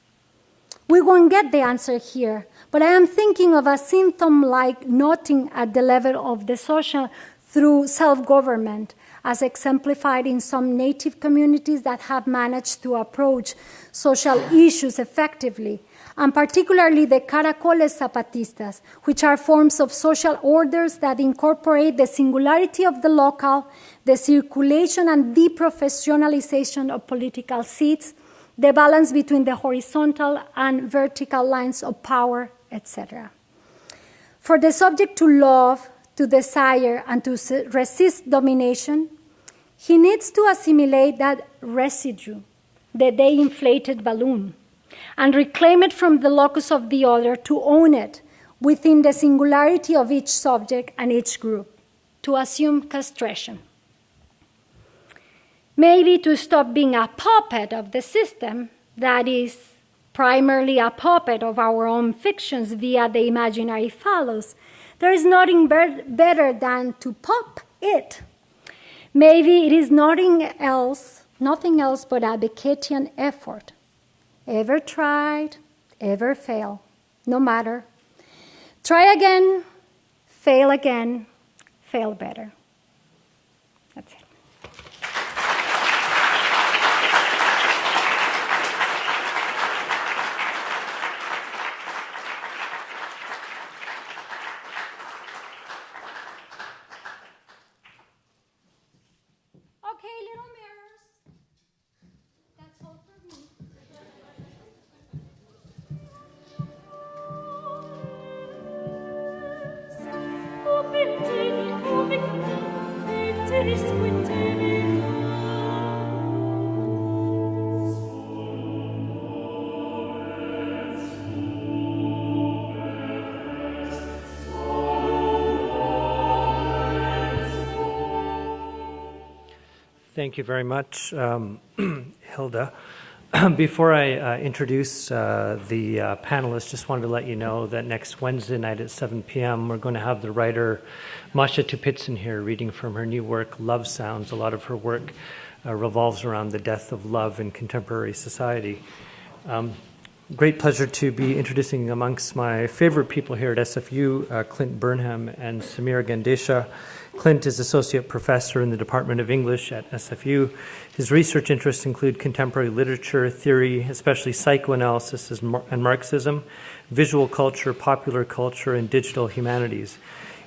We won't get the answer here, but I am thinking of a symptom-like noting at the level of the social through self-government, as exemplified in some native communities that have managed to approach social issues effectively, and particularly the caracoles zapatistas, which are forms of social orders that incorporate the singularity of the local, the circulation and deprofessionalization of political seats, the balance between the horizontal and vertical lines of power, etc. For the subject to love, to desire, and to resist domination, he needs to assimilate that residue, the de-inflated balloon, and reclaim it from the locus of the other, to own it within the singularity of each subject and each group, to assume castration. Maybe to stop being a puppet of the system, that is, primarily a puppet of our own fictions via the imaginary fallows. There is nothing better than to pop it. Maybe it is nothing else but a Becatian effort. Ever tried, ever fail, no matter. Try again, fail better. That's it. Okay, little mirrors. That's all for me. Thank you very much, Hilda. Before I introduce the panelists, just wanted to let you know that next Wednesday night at 7 p.m. we're going to have the writer Masha Tupitsin here reading from her new work, Love Sounds. A lot of her work revolves around the death of love in contemporary society. Great pleasure to be introducing amongst my favorite people here at SFU, Clint Burnham and Samir Gandesha. Clint is Associate Professor in the Department of English at SFU. His research interests include contemporary literature, theory, especially psychoanalysis and Marxism, visual culture, popular culture, and digital humanities.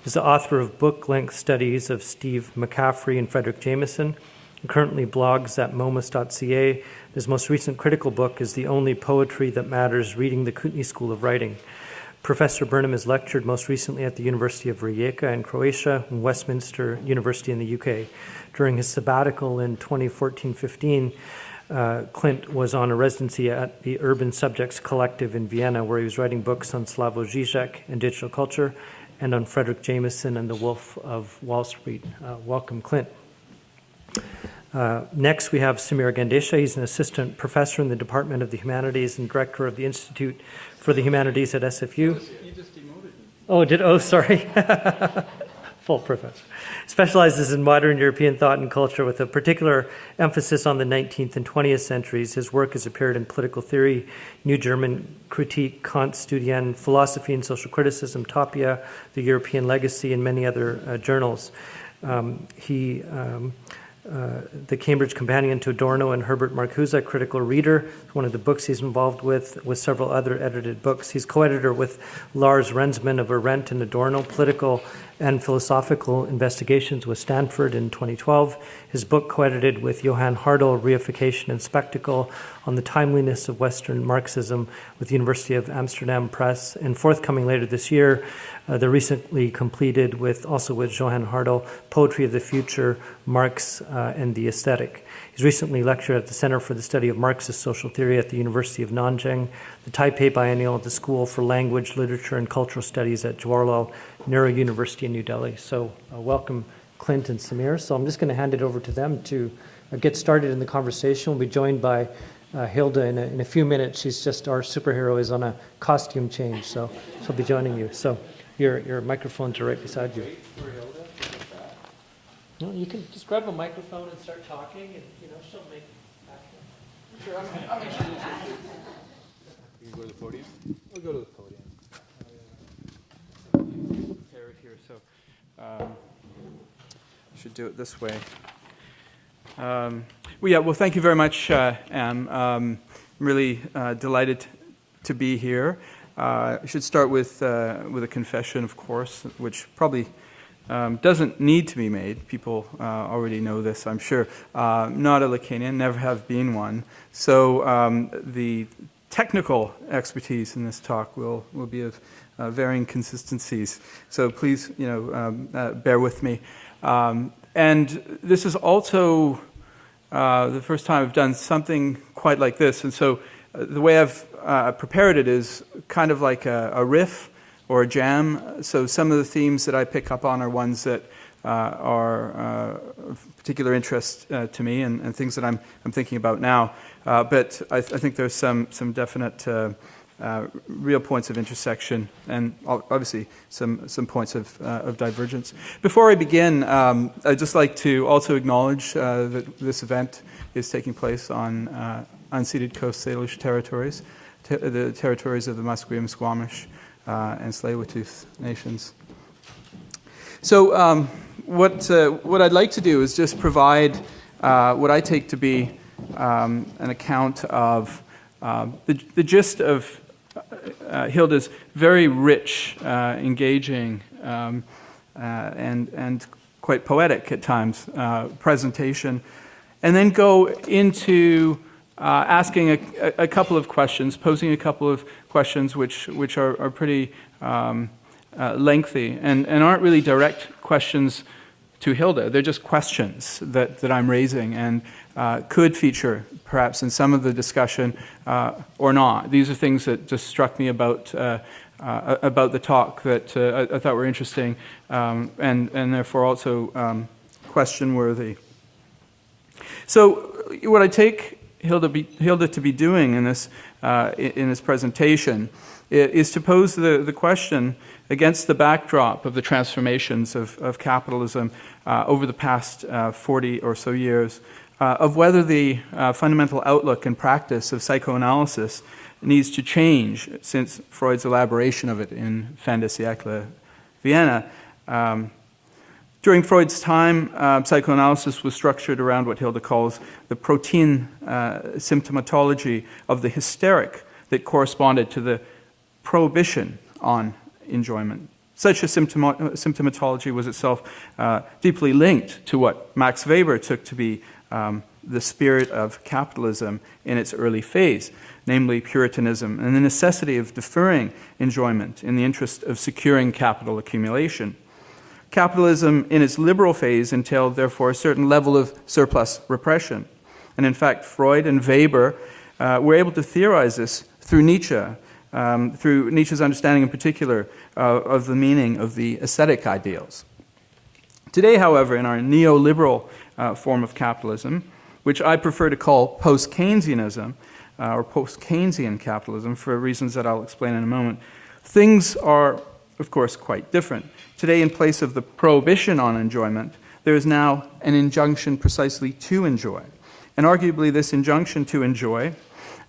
He's the author of book-length studies of Steve McCaffrey and Frederick Jameson, and currently blogs at momus.ca. His most recent critical book is The Only Poetry That Matters, Reading the Kutny School of Writing. Professor Burnham has lectured most recently at the University of Rijeka in Croatia and Westminster University in the UK. During his sabbatical in 2014-15, Clint was on a residency at the Urban Subjects Collective in Vienna, where he was writing books on Slavoj Žižek and digital culture, and on Frederick Jameson and the Wolf of Wall Street. Welcome, Clint. Next, we have Samir Gandesha. He's an assistant professor in the Department of the Humanities and director of the Institute for the Humanities at SFU. You just demoted me. Oh, sorry. Full professor. Specializes in modern European thought and culture with a particular emphasis on the 19th and 20th centuries. His work has appeared in Political Theory, New German Critique, Kant Studien, Philosophy and Social Criticism, Topia, The European Legacy, and many other journals. The Cambridge Companion to Adorno and Herbert Marcuse, Critical Reader, one of the books he's involved with several other edited books. He's co-editor with Lars Rensman of Arendt and Adorno, Political and Philosophical Investigations with Stanford in 2012. His book, co-edited with Johann Hardel, Reification and Spectacle, on the timeliness of Western Marxism with the University of Amsterdam Press, and forthcoming later this year, the recently completed also with Johann Hardel, Poetry of the Future, Marx and the Aesthetic. He's recently lectured at the Center for the Study of Marxist Social Theory at the University of Nanjing, the Taipei Biennial at the School for Language, Literature, and Cultural Studies at Jawaharlal Nehru University in New Delhi. So welcome, Clint and Samir. So I'm just going to hand it over to them to get started in the conversation. We'll be joined by Hilda in a few minutes. She's just, our superhero is on a costume change, so she'll be joining you. So your microphones are right beside you. No, you can just grab a microphone and start talking, and she'll make action. Sure, I'll make sure. You go to the podium? We'll go to the podium. Prepare it here, so I should do it this way. Well, thank you very much, Anne. I'm really delighted to be here. I should start with a confession, of course, which probably doesn't need to be made. People already know this, I'm sure. Not a Lacanian, never have been one. So the technical expertise in this talk will be of varying consistencies. So please, bear with me. And this is also the first time I've done something quite like this. And so the way I've prepared it is kind of like a riff or a jam. So some of the themes that I pick up on are ones that are of particular interest to me and things that I'm thinking about now. But I think there's some definite real points of intersection and obviously some points of divergence. Before I begin, I'd just like to also acknowledge that this event is taking place on unceded Coast Salish territories, the territories of the Musqueam, Squamish, and Tsleil-Waututh nations. So what I'd like to do is just provide what I take to be an account of the gist of Hilda's very rich, engaging, and quite poetic at times presentation, and then go into asking a couple of questions, posing a couple of questions which are pretty lengthy and aren't really direct questions to Hilda. They're just questions that I'm raising and could feature perhaps in some of the discussion or not. These are things that just struck me about the talk that I thought were interesting and therefore also question-worthy. So what I take Hilda to be doing in this presentation is to pose the question against the backdrop of the transformations of capitalism over the past 40 or so years, of whether the fundamental outlook and practice of psychoanalysis needs to change since Freud's elaboration of it in Fin de siècle, Vienna. During Freud's time, psychoanalysis was structured around what Hilda calls the protein symptomatology of the hysteric that corresponded to the prohibition on enjoyment. Such a symptomatology was itself deeply linked to what Max Weber took to be the spirit of capitalism in its early phase, namely Puritanism and the necessity of deferring enjoyment in the interest of securing capital accumulation. Capitalism in its liberal phase entailed, therefore, a certain level of surplus repression. And in fact, Freud and Weber were able to theorize this through Nietzsche, through Nietzsche's understanding in particular of the meaning of the aesthetic ideals. Today, however, in our neoliberal form of capitalism, which I prefer to call post-Keynesianism, or post-Keynesian capitalism for reasons that I'll explain in a moment, things are, of course, quite different. Today, in place of the prohibition on enjoyment, there is now an injunction precisely to enjoy. And arguably this injunction to enjoy,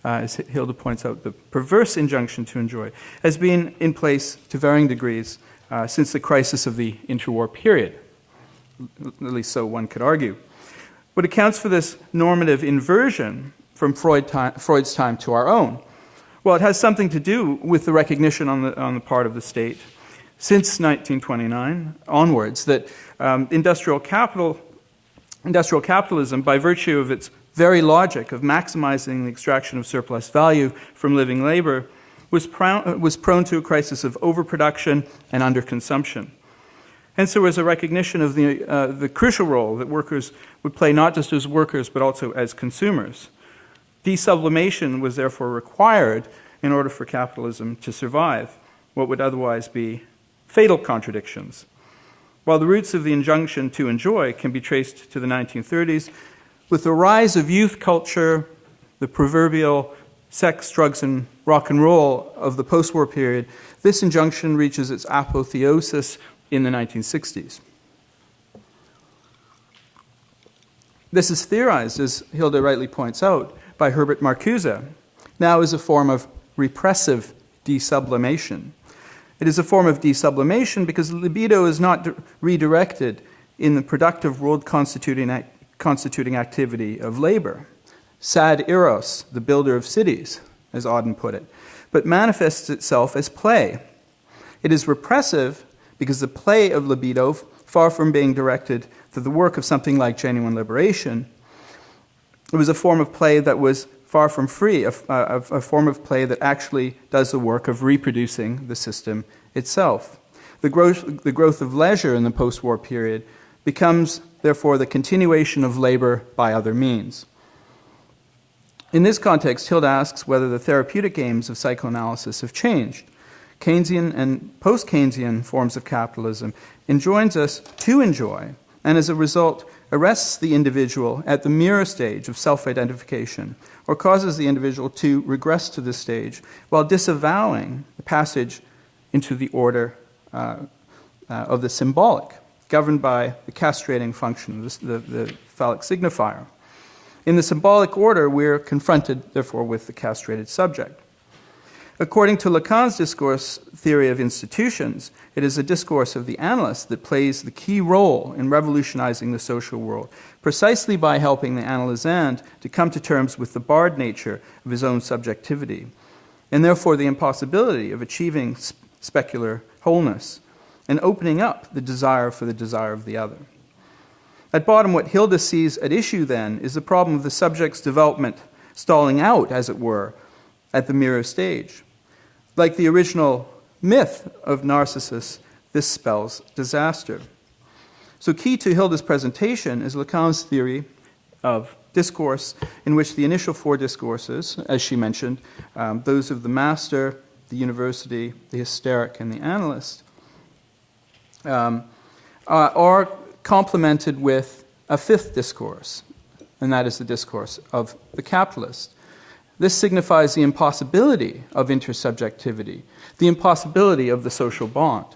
as Hilda points out, the perverse injunction to enjoy, has been in place to varying degrees since the crisis of the interwar period. At least so one could argue. What accounts for this normative inversion from Freud's time to our own? Well, it has something to do with the recognition on the part of the state since 1929 onwards that industrial capitalism, by virtue of its very logic of maximizing the extraction of surplus value from living labor, was prone to a crisis of overproduction and underconsumption. Hence, there was a recognition of the crucial role that workers would play not just as workers but also as consumers. Desublimation was therefore required in order for capitalism to survive what would otherwise be fatal contradictions. While the roots of the injunction to enjoy can be traced to the 1930s, with the rise of youth culture, the proverbial sex, drugs, and rock and roll of the post-war period, this injunction reaches its apotheosis in the 1960s. This is theorized, as Hilda rightly points out, by Herbert Marcuse, now as a form of repressive desublimation. It is a form of desublimation because libido is not redirected in the productive world-constituting activity of labor. Sad eros, the builder of cities, as Auden put it, but manifests itself as play. It is repressive because the play of libido, far from being directed to the work of something like genuine liberation, it was a form of play that was far from free, a form of play that actually does the work of reproducing the system itself. The growth of leisure in the post-war period becomes, therefore, the continuation of labor by other means. In this context, Hilda asks whether the therapeutic aims of psychoanalysis have changed. Keynesian and post-Keynesian forms of capitalism enjoins us to enjoy, and as a result, arrests the individual at the mirror stage of self-identification, or causes the individual to regress to this stage while disavowing the passage into the order of the symbolic, governed by the castrating function of the phallic signifier. In the symbolic order, we're confronted, therefore, with the castrated subject. According to Lacan's discourse theory of institutions, it is a discourse of the analyst that plays the key role in revolutionizing the social world, precisely by helping the analysand to come to terms with the barred nature of his own subjectivity, and therefore the impossibility of achieving specular wholeness and opening up the desire for the desire of the other. At bottom, what Hilda sees at issue, then, is the problem of the subject's development stalling out, as it were, at the mirror stage. Like the original myth of Narcissus, this spells disaster. So key to Hilda's presentation is Lacan's theory of discourse, in which the initial four discourses, as she mentioned, those of the master, the university, the hysteric, and the analyst, are complemented with a fifth discourse, and that is the discourse of the capitalist. This signifies the impossibility of intersubjectivity, the impossibility of the social bond,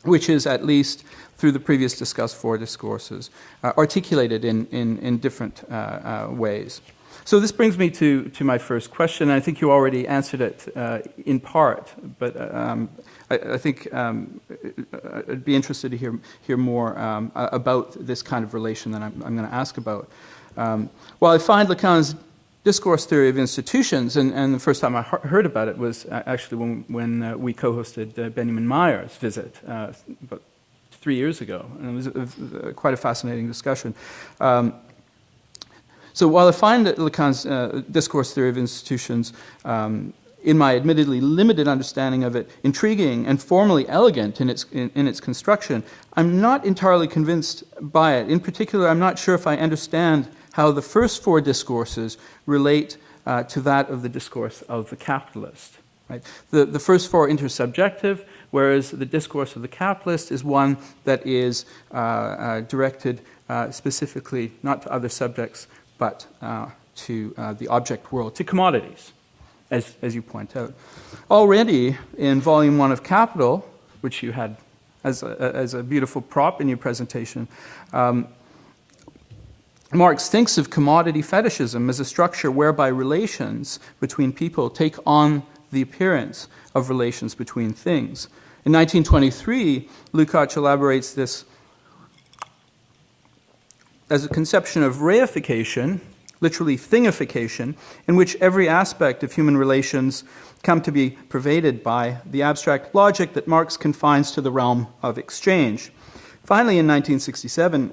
which is, at least through the previous discussed four discourses, articulated in different ways. So this brings me to my first question, and I think you already answered it in part, but I think I'd be interested to hear more about this kind of relation that I'm going to ask about. While I find Lacan's discourse theory of institutions, and the first time I heard about it was actually when we co-hosted Benjamin Meyer's visit about 3 years ago, and it was quite a fascinating discussion. So while I find that Lacan's discourse theory of institutions, in my admittedly limited understanding of it, intriguing and formally elegant in its construction, I'm not entirely convinced by it. In particular, I'm not sure if I understand how the first four discourses relate to that of the discourse of the capitalist. Right? The first four are intersubjective, whereas the discourse of the capitalist is one that is directed specifically not to other subjects, but to the object world, to commodities, as you point out. Already in Volume 1 of Capital, which you had as a beautiful prop in your presentation, Marx thinks of commodity fetishism as a structure whereby relations between people take on the appearance of relations between things. In 1923, Lukács elaborates this as a conception of reification, literally thingification, in which every aspect of human relations come to be pervaded by the abstract logic that Marx confines to the realm of exchange. Finally, in 1967,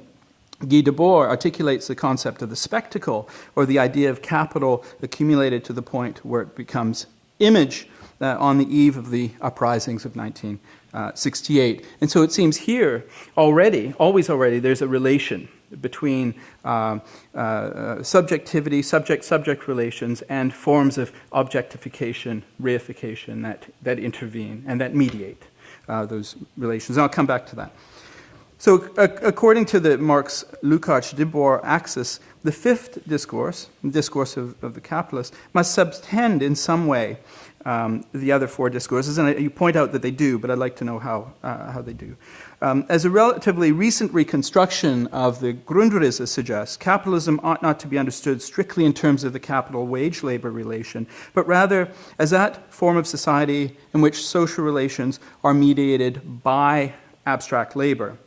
Guy Debord articulates the concept of the spectacle, or the idea of capital accumulated to the point where it becomes image, on the eve of the uprisings of 1968. And so it seems here always already, there's a relation between subjectivity, subject-subject relations, and forms of objectification, reification that intervene and that mediate those relations. And I'll come back to that. So according to the Marx-Lukács-Debord axis, the fifth discourse, the discourse of the capitalist, must subtend in some way the other four discourses. And you point out that they do, but I'd like to know how they do. As a relatively recent reconstruction of the Grundrisse suggests, capitalism ought not to be understood strictly in terms of the capital-wage-labor relation, but rather as that form of society in which social relations are mediated by abstract labor.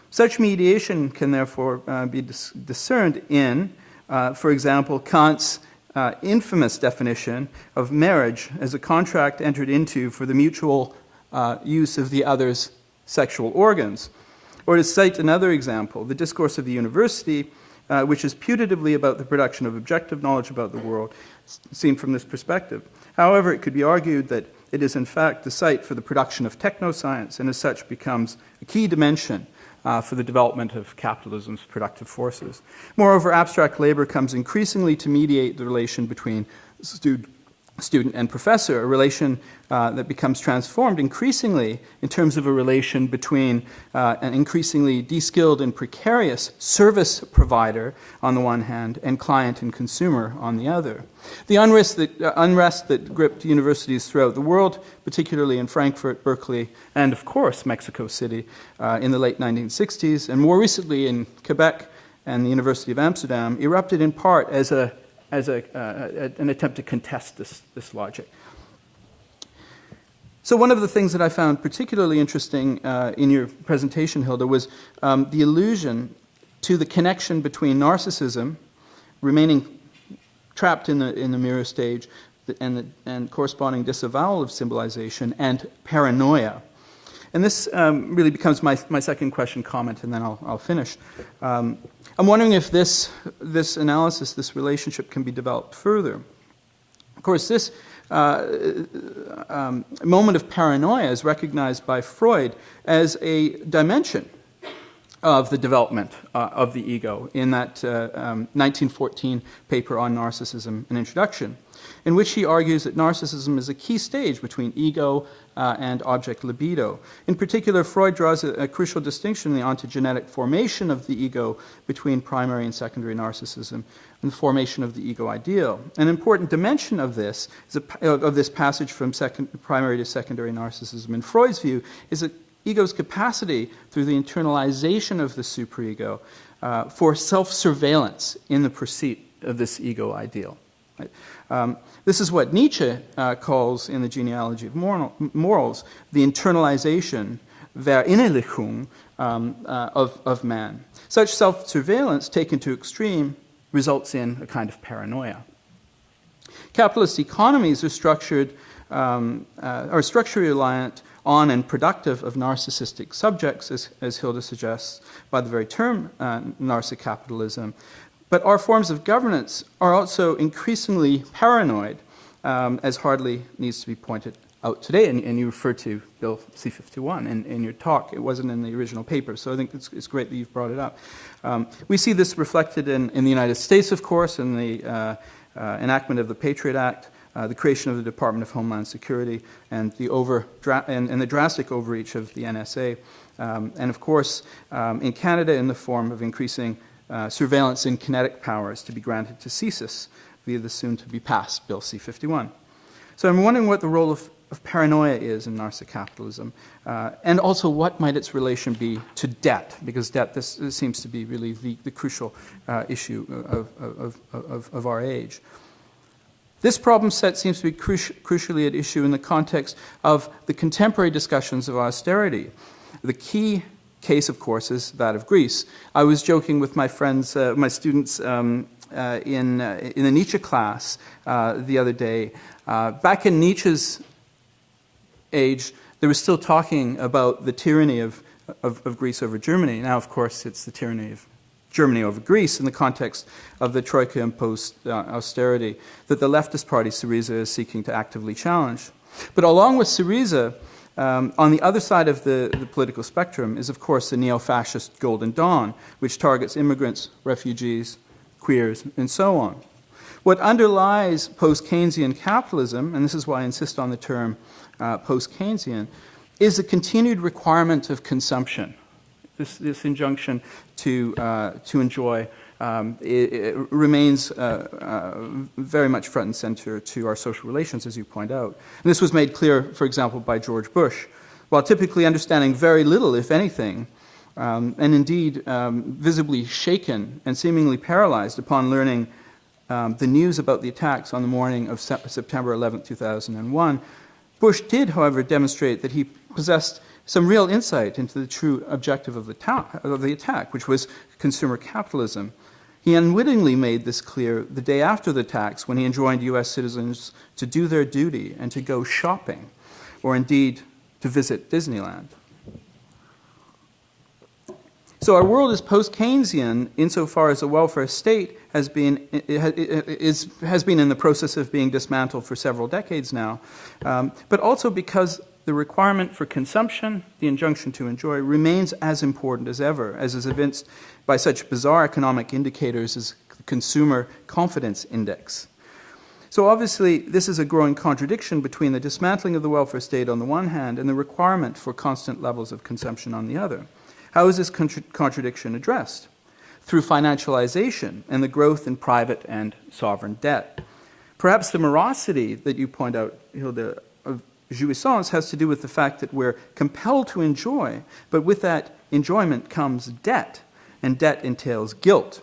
Such mediation can therefore be discerned in, for example, Kant's infamous definition of marriage as a contract entered into for the mutual use of the other's sexual organs. Or to cite another example, the discourse of the university, which is putatively about the production of objective knowledge about the world, seen from this perspective. However, it could be argued that it is in fact the site for the production of technoscience, and as such becomes a key dimension for the development of capitalism's productive forces. Moreover, abstract labor comes increasingly to mediate the relation between student and professor, a relation that becomes transformed increasingly in terms of a relation between an increasingly de-skilled and precarious service provider on the one hand and client and consumer on the other. The unrest that gripped universities throughout the world, particularly in Frankfurt, Berkeley, and of course Mexico City in the late 1960s, and more recently in Quebec and the University of Amsterdam, erupted in part as an attempt to contest this logic. So one of the things that I found particularly interesting in your presentation, Hilda, was the allusion to the connection between narcissism, remaining trapped in the mirror stage, and corresponding disavowal of symbolization, and paranoia. And this really becomes my second question comment, and then I'll finish. I'm wondering if this analysis, this relationship, can be developed further. Of course, this moment of paranoia is recognized by Freud as a dimension of the development of the ego in that 1914 paper on narcissism, an introduction, in which he argues that narcissism is a key stage between ego and object libido. In particular, Freud draws a crucial distinction in the ontogenetic formation of the ego between primary and secondary narcissism and the formation of the ego ideal. An important dimension of this passage from primary to secondary narcissism, in Freud's view, is that ego's capacity through the internalization of the superego for self-surveillance in the pursuit of this ego ideal. Right? This is what Nietzsche calls, in the genealogy of morals, the internalization, Verinnerlichung, of man. Such self-surveillance, taken to extreme, results in a kind of paranoia. Capitalist economies are structurally reliant on and productive of narcissistic subjects, as Hilda suggests, by the very term narci-capitalism. But our forms of governance are also increasingly paranoid, as hardly needs to be pointed out today. And you referred to Bill C-51 in your talk. It wasn't in the original paper, so I think it's great that you've brought it up. We see this reflected in the United States, of course, in the enactment of the Patriot Act, the creation of the Department of Homeland Security, and the drastic overreach of the NSA, and of course in Canada in the form of increasing surveillance and kinetic powers to be granted to CSIS via the soon-to-be-passed Bill C-51. So I'm wondering what the role of paranoia is in narci-capitalism, and also what might its relation be to debt, because debt, this seems to be really the crucial issue of our age. This problem set seems to be crucially at issue in the context of the contemporary discussions of austerity. The key case, of course, is that of Greece. I was joking with my friends, my students in the Nietzsche class the other day. Back in Nietzsche's age, they were still talking about the tyranny of Greece over Germany. Now, of course, it's the tyranny of Germany over Greece in the context of the Troika-imposed austerity that the leftist party, Syriza, is seeking to actively challenge. But along with Syriza, on the other side of the political spectrum is, of course, the neo-fascist Golden Dawn, which targets immigrants, refugees, queers, and so on. What underlies post-Keynesian capitalism, and this is why I insist on the term post-Keynesian, is the continued requirement of consumption. This injunction to enjoy it remains very much front and center to our social relations, as you point out. And this was made clear, for example, by George Bush. While typically understanding very little, if anything, and indeed visibly shaken and seemingly paralyzed upon learning the news about the attacks on the morning of September 11, 2001, Bush did, however, demonstrate that he possessed some real insight into the true objective of the attack, which was consumer capitalism. He unwittingly made this clear the day after the attacks when he enjoined U.S. citizens to do their duty and to go shopping, or indeed to visit Disneyland. So our world is post-Keynesian insofar as the welfare state has been in the process of being dismantled for several decades now, but also because the requirement for consumption, the injunction to enjoy, remains as important as ever, as is evinced by such bizarre economic indicators as the Consumer Confidence Index. So obviously, this is a growing contradiction between the dismantling of the welfare state on the one hand and the requirement for constant levels of consumption on the other. How is this contradiction addressed? Through financialization and the growth in private and sovereign debt. Perhaps the morosity that you point out, Hilda, of jouissance has to do with the fact that we're compelled to enjoy, but with that enjoyment comes debt, and debt entails guilt.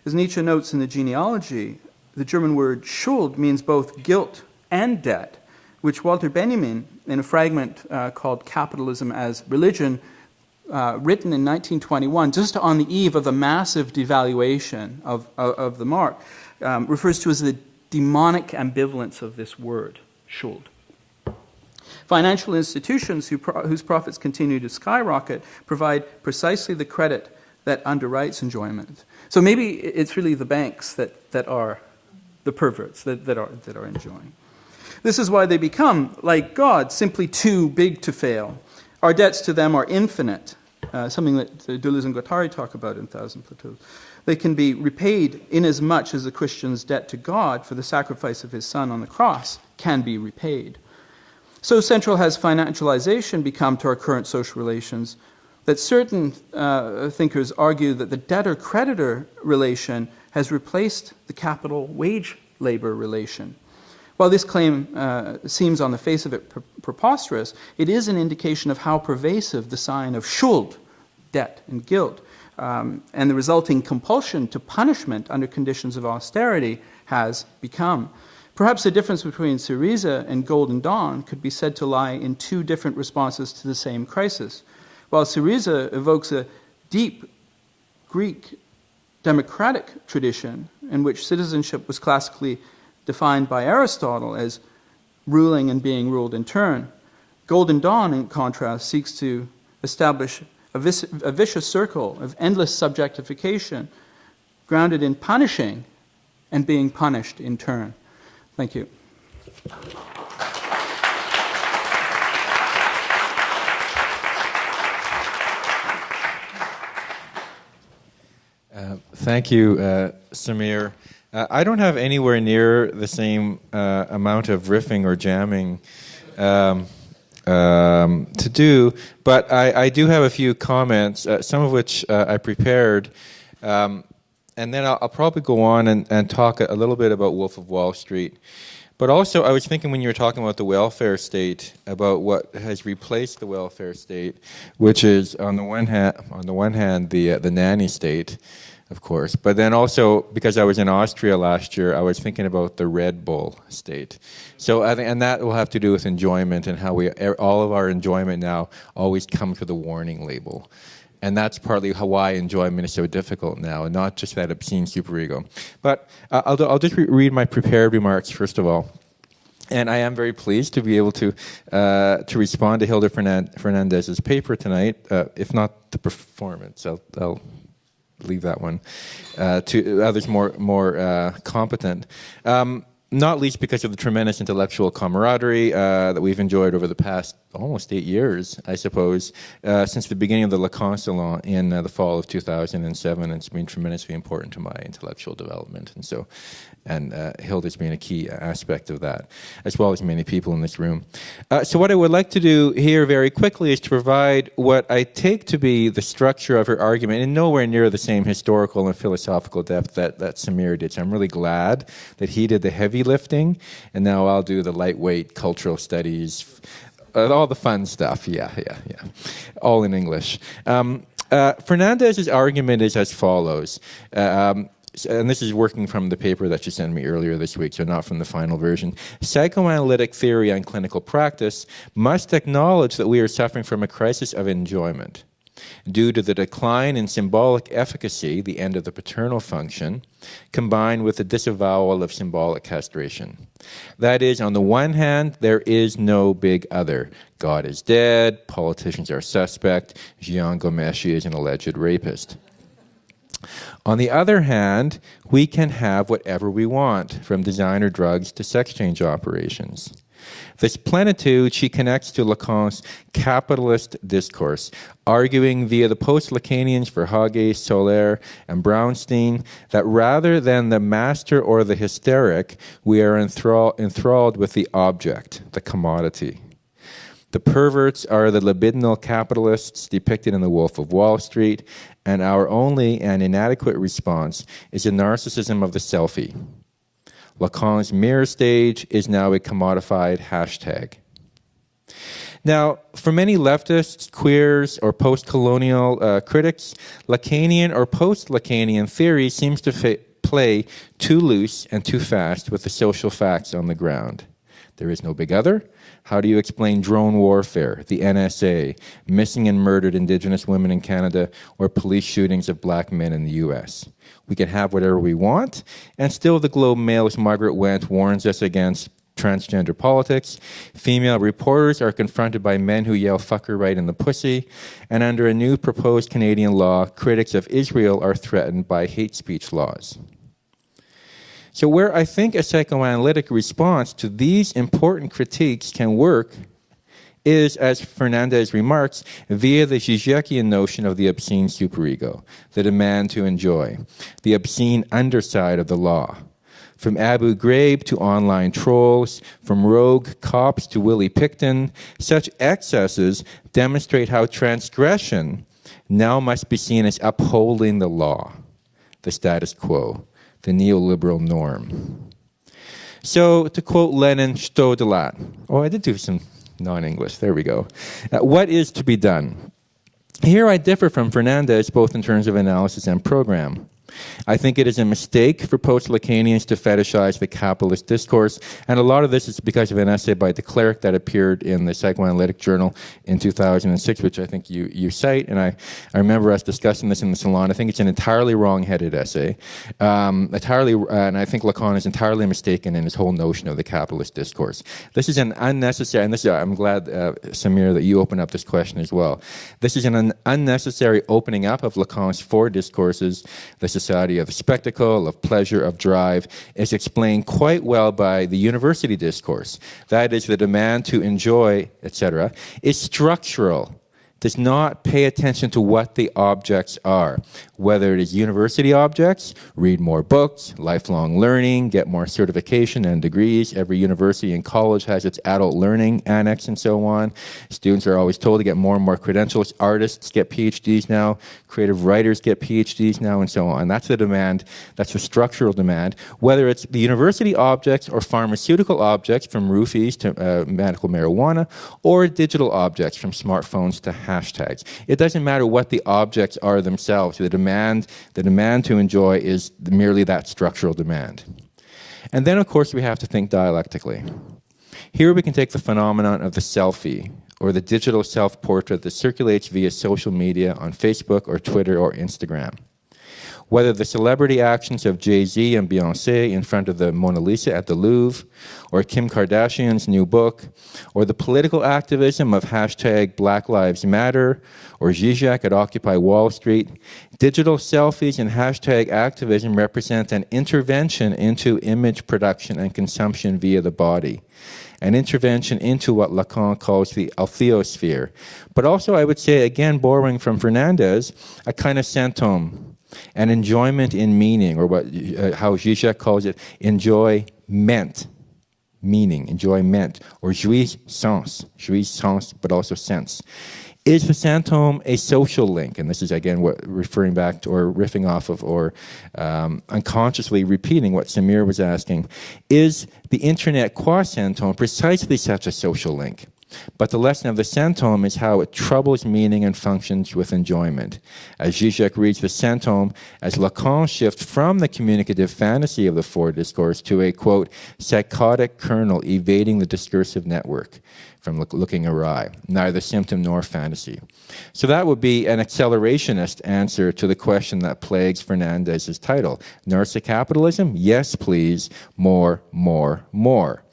As Nietzsche notes in the genealogy, the German word Schuld means both guilt and debt, which Walter Benjamin, in a fragment called Capitalism as Religion, written in 1921, just on the eve of the massive devaluation of the mark, refers to as the demonic ambivalence of this word, Schuld. Financial institutions whose profits continue to skyrocket provide precisely the credit that underwrites enjoyment. So maybe it's really the banks that are the perverts, that are enjoying. This is why they become, like God, simply too big to fail. Our debts to them are infinite, something that Deleuze and Guattari talk about in Thousand Plateaus. They can be repaid inasmuch as the Christian's debt to God for the sacrifice of his Son on the cross can be repaid. So central has financialization become to our current social relations that certain thinkers argue that the debtor-creditor relation has replaced the capital-wage-labor relation. While this claim seems on the face of it preposterous, it is an indication of how pervasive the sign of Schuld, debt and guilt, and the resulting compulsion to punishment under conditions of austerity has become. Perhaps the difference between Syriza and Golden Dawn could be said to lie in two different responses to the same crisis. While Syriza evokes a deep Greek democratic tradition in which citizenship was classically defined by Aristotle as ruling and being ruled in turn, Golden Dawn, in contrast, seeks to establish a vicious circle of endless subjectification grounded in punishing and being punished in turn. Thank you. Thank you, Samir. I don't have anywhere near the same amount of riffing or jamming to do, but I do have a few comments, some of which I prepared. And then I'll probably go on and talk a little bit about Wolf of Wall Street. But also, I was thinking when you were talking about the welfare state, about what has replaced the welfare state, which is on the one hand the nanny state, of course. But then also, because I was in Austria last year, I was thinking about the Red Bull state. So and that will have to do with enjoyment and how all of our enjoyment now always comes with a warning label. And that's partly why enjoyment is so difficult now, and not just that obscene superego. But I'll just read my prepared remarks, first of all. And I am very pleased to be able to respond to Hilda Fernandez's paper tonight, if not the performance. I'll leave that one to others more competent. Not least because of the tremendous intellectual camaraderie that we've enjoyed over the past almost 8 years, I suppose, since the beginning of the Lacan Salon in the fall of 2007. It's been tremendously important to my intellectual development, and Hilda's been a key aspect of that, as well as many people in this room. So what I would like to do here very quickly is to provide what I take to be the structure of her argument, and nowhere near the same historical and philosophical depth that Samir did. So I'm really glad that he did the heavy lifting, and now I'll do the lightweight cultural studies, all the fun stuff. Yeah. All in English. Fernandez's argument is as follows. And this is working from the paper that she sent me earlier this week, so not from the final version. Psychoanalytic theory and clinical practice must acknowledge that we are suffering from a crisis of enjoyment due to the decline in symbolic efficacy, the end of the paternal function, combined with the disavowal of symbolic castration. That is, on the one hand, there is no big other. God is dead, politicians are suspect, Jian Ghomeshi is an alleged rapist. On the other hand, we can have whatever we want, from designer drugs to sex change operations. This plenitude she connects to Lacan's capitalist discourse, arguing via the post-Lacanians Verhaeghe, Soler, and Brownstein that rather than the master or the hysteric, we are enthralled with the object, the commodity. The perverts are the libidinal capitalists depicted in The Wolf of Wall Street, and our only and inadequate response is a narcissism of the selfie. Lacan's mirror stage is now a commodified hashtag. Now, for many leftists, queers, or post-colonial critics, Lacanian or post-Lacanian theory seems to play too loose and too fast with the social facts on the ground. There is no big other. How do you explain drone warfare, the NSA, missing and murdered Indigenous women in Canada, or police shootings of black men in the US? We can have whatever we want, and still the Globe Mail's Margaret Wendt warns us against transgender politics. Female reporters are confronted by men who yell "fuck her right in the pussy," and under a new proposed Canadian law, critics of Israel are threatened by hate speech laws. So where I think a psychoanalytic response to these important critiques can work is, as Fernandez remarks, via the Žižekian notion of the obscene superego, the demand to enjoy, the obscene underside of the law. From Abu Ghraib to online trolls, from rogue cops to Willie Picton, such excesses demonstrate how transgression now must be seen as upholding the law, the status quo, the neoliberal norm. So, to quote Lenin, "Что делать?" Oh, I did do some non-English. There we go. What is to be done? Here I differ from Fernandez both in terms of analysis and program. I think it is a mistake for post-Lacanians to fetishize the capitalist discourse, and a lot of this is because of an essay by de Klerk that appeared in the Psychoanalytic Journal in 2006, which I think you cite, and I remember us discussing this in the salon. I think it's an entirely wrong-headed essay, and I think Lacan is entirely mistaken in his whole notion of the capitalist discourse. This is an unnecessary, and I'm glad, Samir, that you opened up this question as well. This is an unnecessary opening up of Lacan's four discourses. The society of the spectacle, of pleasure, of drive, is explained quite well by the university discourse. That is, the demand to enjoy, etc., is structural, does not pay attention to what the objects are. Whether it is university objects, read more books, lifelong learning, get more certification and degrees. Every university and college has its adult learning annex and so on. Students are always told to get more and more credentials. Artists get PhDs now. Creative writers get PhDs now and so on. That's the demand. That's the structural demand. Whether it's the university objects or pharmaceutical objects from roofies to medical marijuana, or digital objects from smartphones to hashtags. It doesn't matter what the objects are themselves. The demand to enjoy is merely that structural demand. And then, of course, we have to think dialectically. Here we can take the phenomenon of the selfie, or the digital self-portrait that circulates via social media on Facebook or Twitter or Instagram. Whether the celebrity actions of Jay-Z and Beyoncé in front of the Mona Lisa at the Louvre, or Kim Kardashian's new book, or the political activism of hashtag Black Lives Matter, or Zizek at Occupy Wall Street, digital selfies and hashtag activism represent an intervention into image production and consumption via the body, an intervention into what Lacan calls the altheosphere. But also, I would say, again, borrowing from Fernandez, a kind of symptom, an enjoyment in meaning, or what how Zizek calls it, enjoyment, meaning, enjoyment, or jouissance, but also sense. Is the symptom a social link? And this is, again, what referring back to, or riffing off of, or unconsciously repeating what Samir was asking. Is the internet qua symptom precisely such a social link? But the lesson of the symptom is how it troubles meaning and functions with enjoyment. As Zizek reads the symptom as Lacan shifts from the communicative fantasy of the Ford discourse to a, quote, psychotic kernel evading the discursive network from looking awry, neither symptom nor fantasy. So that would be an accelerationist answer to the question that plagues Fernandez's title. Narci-Capitalism? Yes, please. More, more, more.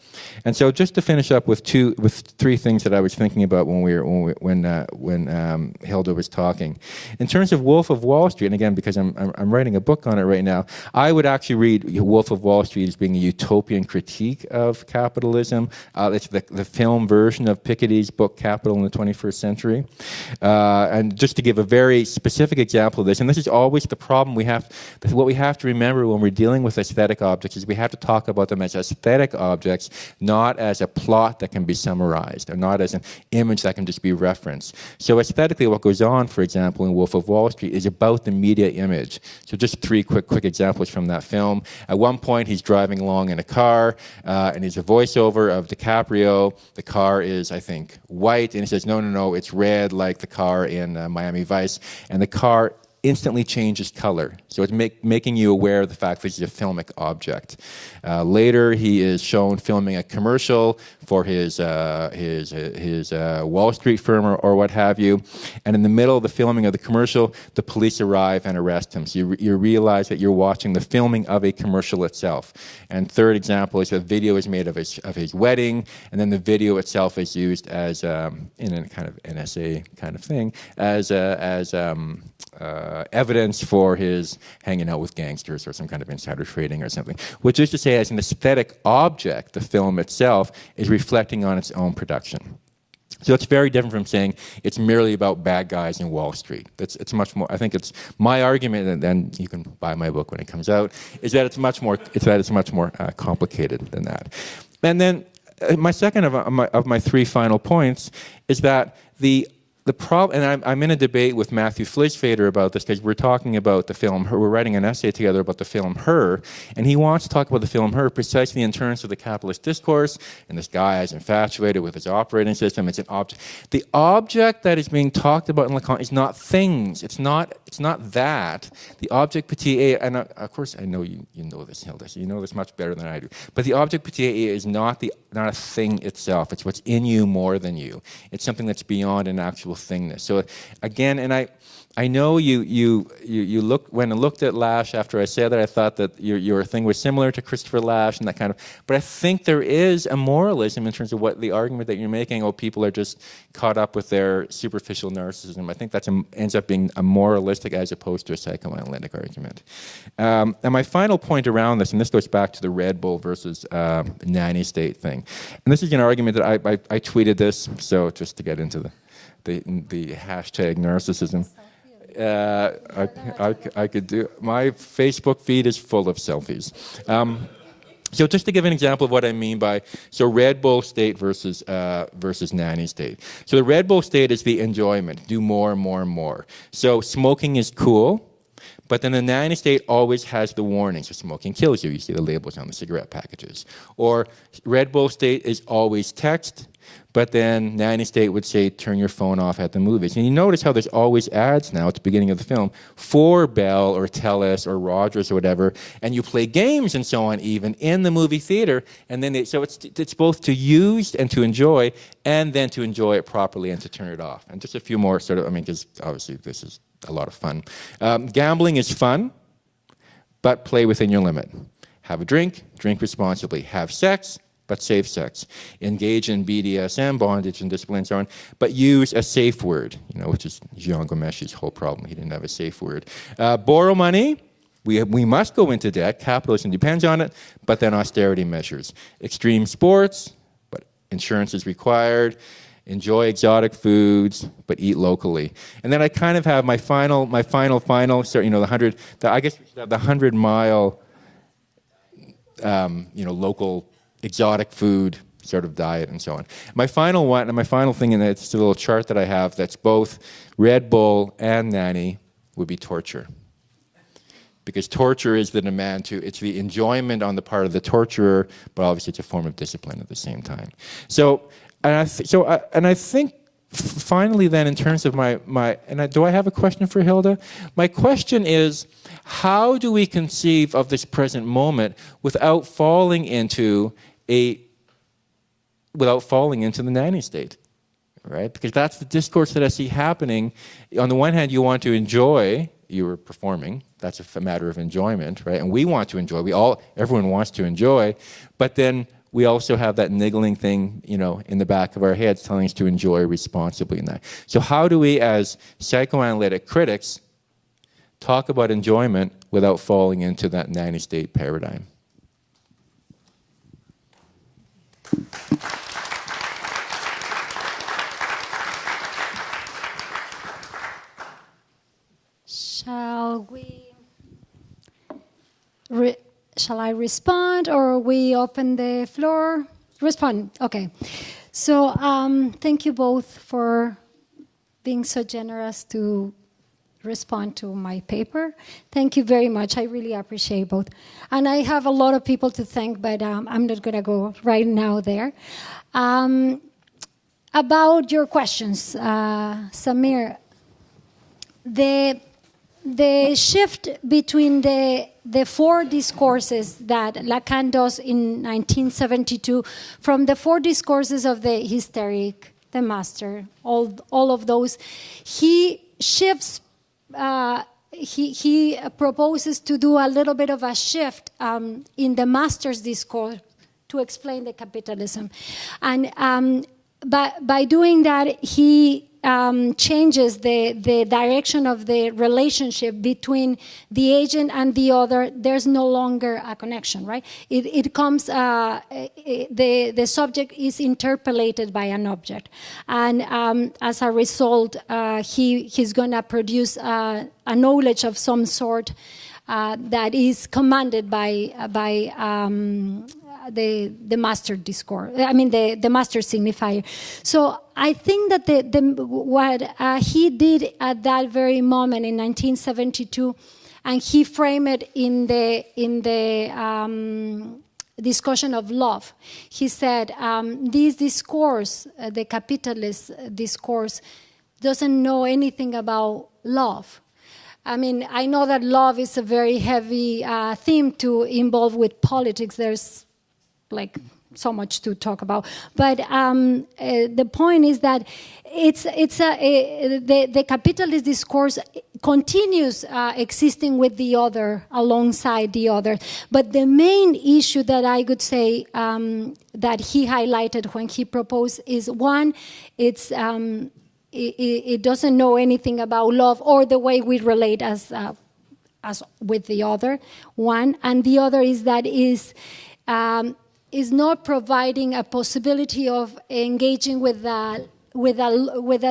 And so, just to finish up with three things that I was thinking about when Hilda was talking, in terms of Wolf of Wall Street, and again because I'm writing a book on it right now, I would actually read Wolf of Wall Street as being a utopian critique of capitalism. It's the film version of Piketty's book Capital in the 21st Century. And just to give a very specific example of this, and this is always the problem what we have to remember when we're dealing with aesthetic objects is we have to talk about them as aesthetic objects, not as a plot that can be summarized, or not as an image that can just be referenced. So aesthetically, what goes on, for example, in Wolf of Wall Street is about the media image. So just three quick examples from that film. At one point, he's driving along in a car, and there's a voiceover of DiCaprio. The car is, I think, white, and he says, no, it's red like the car in Miami Vice. And the car instantly changes color. So it's making you aware of the fact that he's a filmic object. Later, he is shown filming a commercial for his Wall Street firm or what have you. And in the middle of the filming of the commercial, the police arrive and arrest him. So you realize that you're watching the filming of a commercial itself. And third example is a video is made of his wedding, and then the video itself is used as in a kind of NSA kind of thing as evidence for his hanging out with gangsters or some kind of insider trading or something. Which is to say, as an aesthetic object, the film itself is reflecting on its own production. So it's very different from saying it's merely about bad guys in Wall Street. It's much more. I think it's my argument, and then you can buy my book when it comes out. Is that it's much more complicated than that. And then my second of my three final points is that the problem, and I'm in a debate with Matthew Flisfader about this because we're talking about the film Her. We're writing an essay together about the film Her, and he wants to talk about the film Her precisely in terms of the capitalist discourse. And this guy is infatuated with his operating system. It's an object. The object that is being talked about in Lacan is not things. It's not that. The object petit a, and of course I know you know this, Hilda. So you know this much better than I do. But the object petit a is not a thing itself. It's what's in you more than you. It's something that's beyond an actual thingness. So again, and I know you looked at Lasch after I said that, I thought that your thing was similar to Christopher Lasch and that kind of, but I think there is a moralism in terms of what the argument that you're making, people are just caught up with their superficial narcissism. I think that ends up being a moralistic as opposed to a psychoanalytic argument. And my final point around this, and this goes back to the Red Bull versus nanny state thing, and this is an argument that I tweeted this, so just to get into the hashtag narcissism. I could do, my Facebook feed is full of selfies. So just to give an example of what I mean by, so Red Bull state versus nanny state. So the Red Bull state is the enjoyment, do more and more and more. So smoking is cool, But then the nanny state always has the warnings. So smoking kills you. You see the labels on the cigarette packages. Or Red Bull state is always text, but then nanny state would say, turn your phone off at the movies. And you notice how there's always ads now at the beginning of the film for Bell or Telus or Rogers or whatever, and you play games and so on even in the movie theater. And then so it's both to use and to enjoy, and then to enjoy it properly and to turn it off. And just a few more sort of, I mean, because obviously this is a lot of fun. Gambling is fun, but play within your limit. Have a drink, drink responsibly. Have sex, but safe sex. Engage in BDSM, bondage and discipline and so on, but use a safe word, which is Jean Gomesh's whole problem. He didn't have a safe word. Borrow money. We must go into debt. Capitalism depends on it, but then austerity measures. Extreme sports, but insurance is required. Enjoy exotic foods, but eat locally. And then I kind of have my final. So the 100-mile, local exotic food sort of diet and so on. My final one, and my final thing, and it's a little chart that I have that's both Red Bull and Nanny, would be torture. Because torture is the demand it's the enjoyment on the part of the torturer, but obviously it's a form of discipline at the same time. So. And I think finally then in terms of do I have a question for Hilda? My question is, how do we conceive of this present moment without falling into the nanny state, right? Because that's the discourse that I see happening. On the one hand, you want to enjoy, you were performing, that's a matter of enjoyment, right? And we want to enjoy, everyone wants to enjoy, but then we also have that niggling thing, in the back of our heads telling us to enjoy responsibly in that. So how do we, as psychoanalytic critics, talk about enjoyment without falling into that nanny state paradigm? Shall I respond, or we open the floor? Respond. Okay. So thank you both for being so generous to respond to my paper. Thank you very much. I really appreciate both. And I have a lot of people to thank, but I'm not going to go right now there. About your questions, Samir, the shift between the four discourses that Lacan does in 1972, from the four discourses of the hysteric, the master, all of those, he shifts, he proposes to do a little bit of a shift in the master's discourse to explain the capitalism. And by doing that, he changes the direction of the relationship between the agent and the other. There's no longer a connection, right? It comes, the subject is interpolated by an object. And as a result, he's going to produce a knowledge of some sort that is commanded by the master discourse. The master signifier. So I think that what he did at that very moment in 1972, and he framed it in the discussion of love. He said this discourse, the capitalist discourse, doesn't know anything about love. I know that love is a very heavy theme to involve with politics. There's so much to talk about, but the point is that the capitalist discourse continues existing with the other, alongside the other. But the main issue that I would say that he highlighted when he proposed is, one, it doesn't know anything about love or the way we relate as with the other. One, and the other is that is not providing a possibility of engaging with a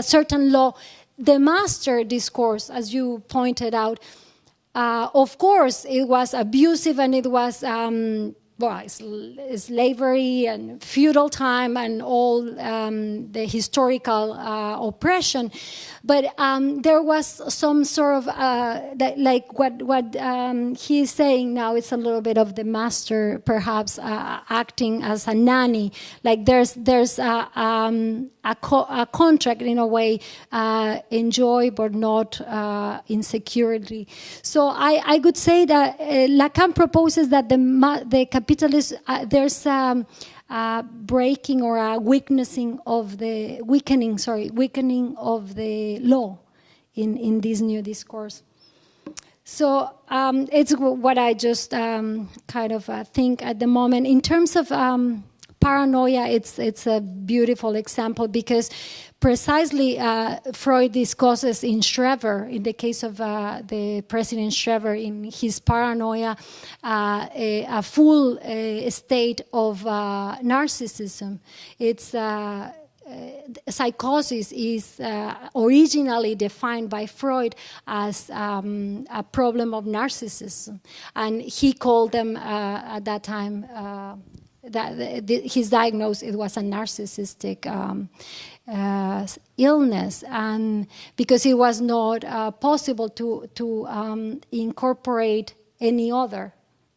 certain law. The master discourse, as you pointed out, of course, it was abusive and it was slavery and feudal time and all the historical oppression, but there was some sort of like what he's saying now. It's a little bit of the master, perhaps acting as a nanny. Like there's a contract in a way, enjoy but not insecurity. So I could say that Lacan proposes that the capitalist there's a breaking or a weakening of the law in this new discourse. So it's what I just kind of think at the moment in terms of. Paranoia, it's a beautiful example because precisely Freud discusses in Schreber, in the case of the President Schreber, in his Paranoia, a full state of narcissism. It's psychosis is originally defined by Freud as a problem of narcissism, and he called them at that time. His diagnosis, it was a narcissistic illness, and because it was not possible to incorporate any other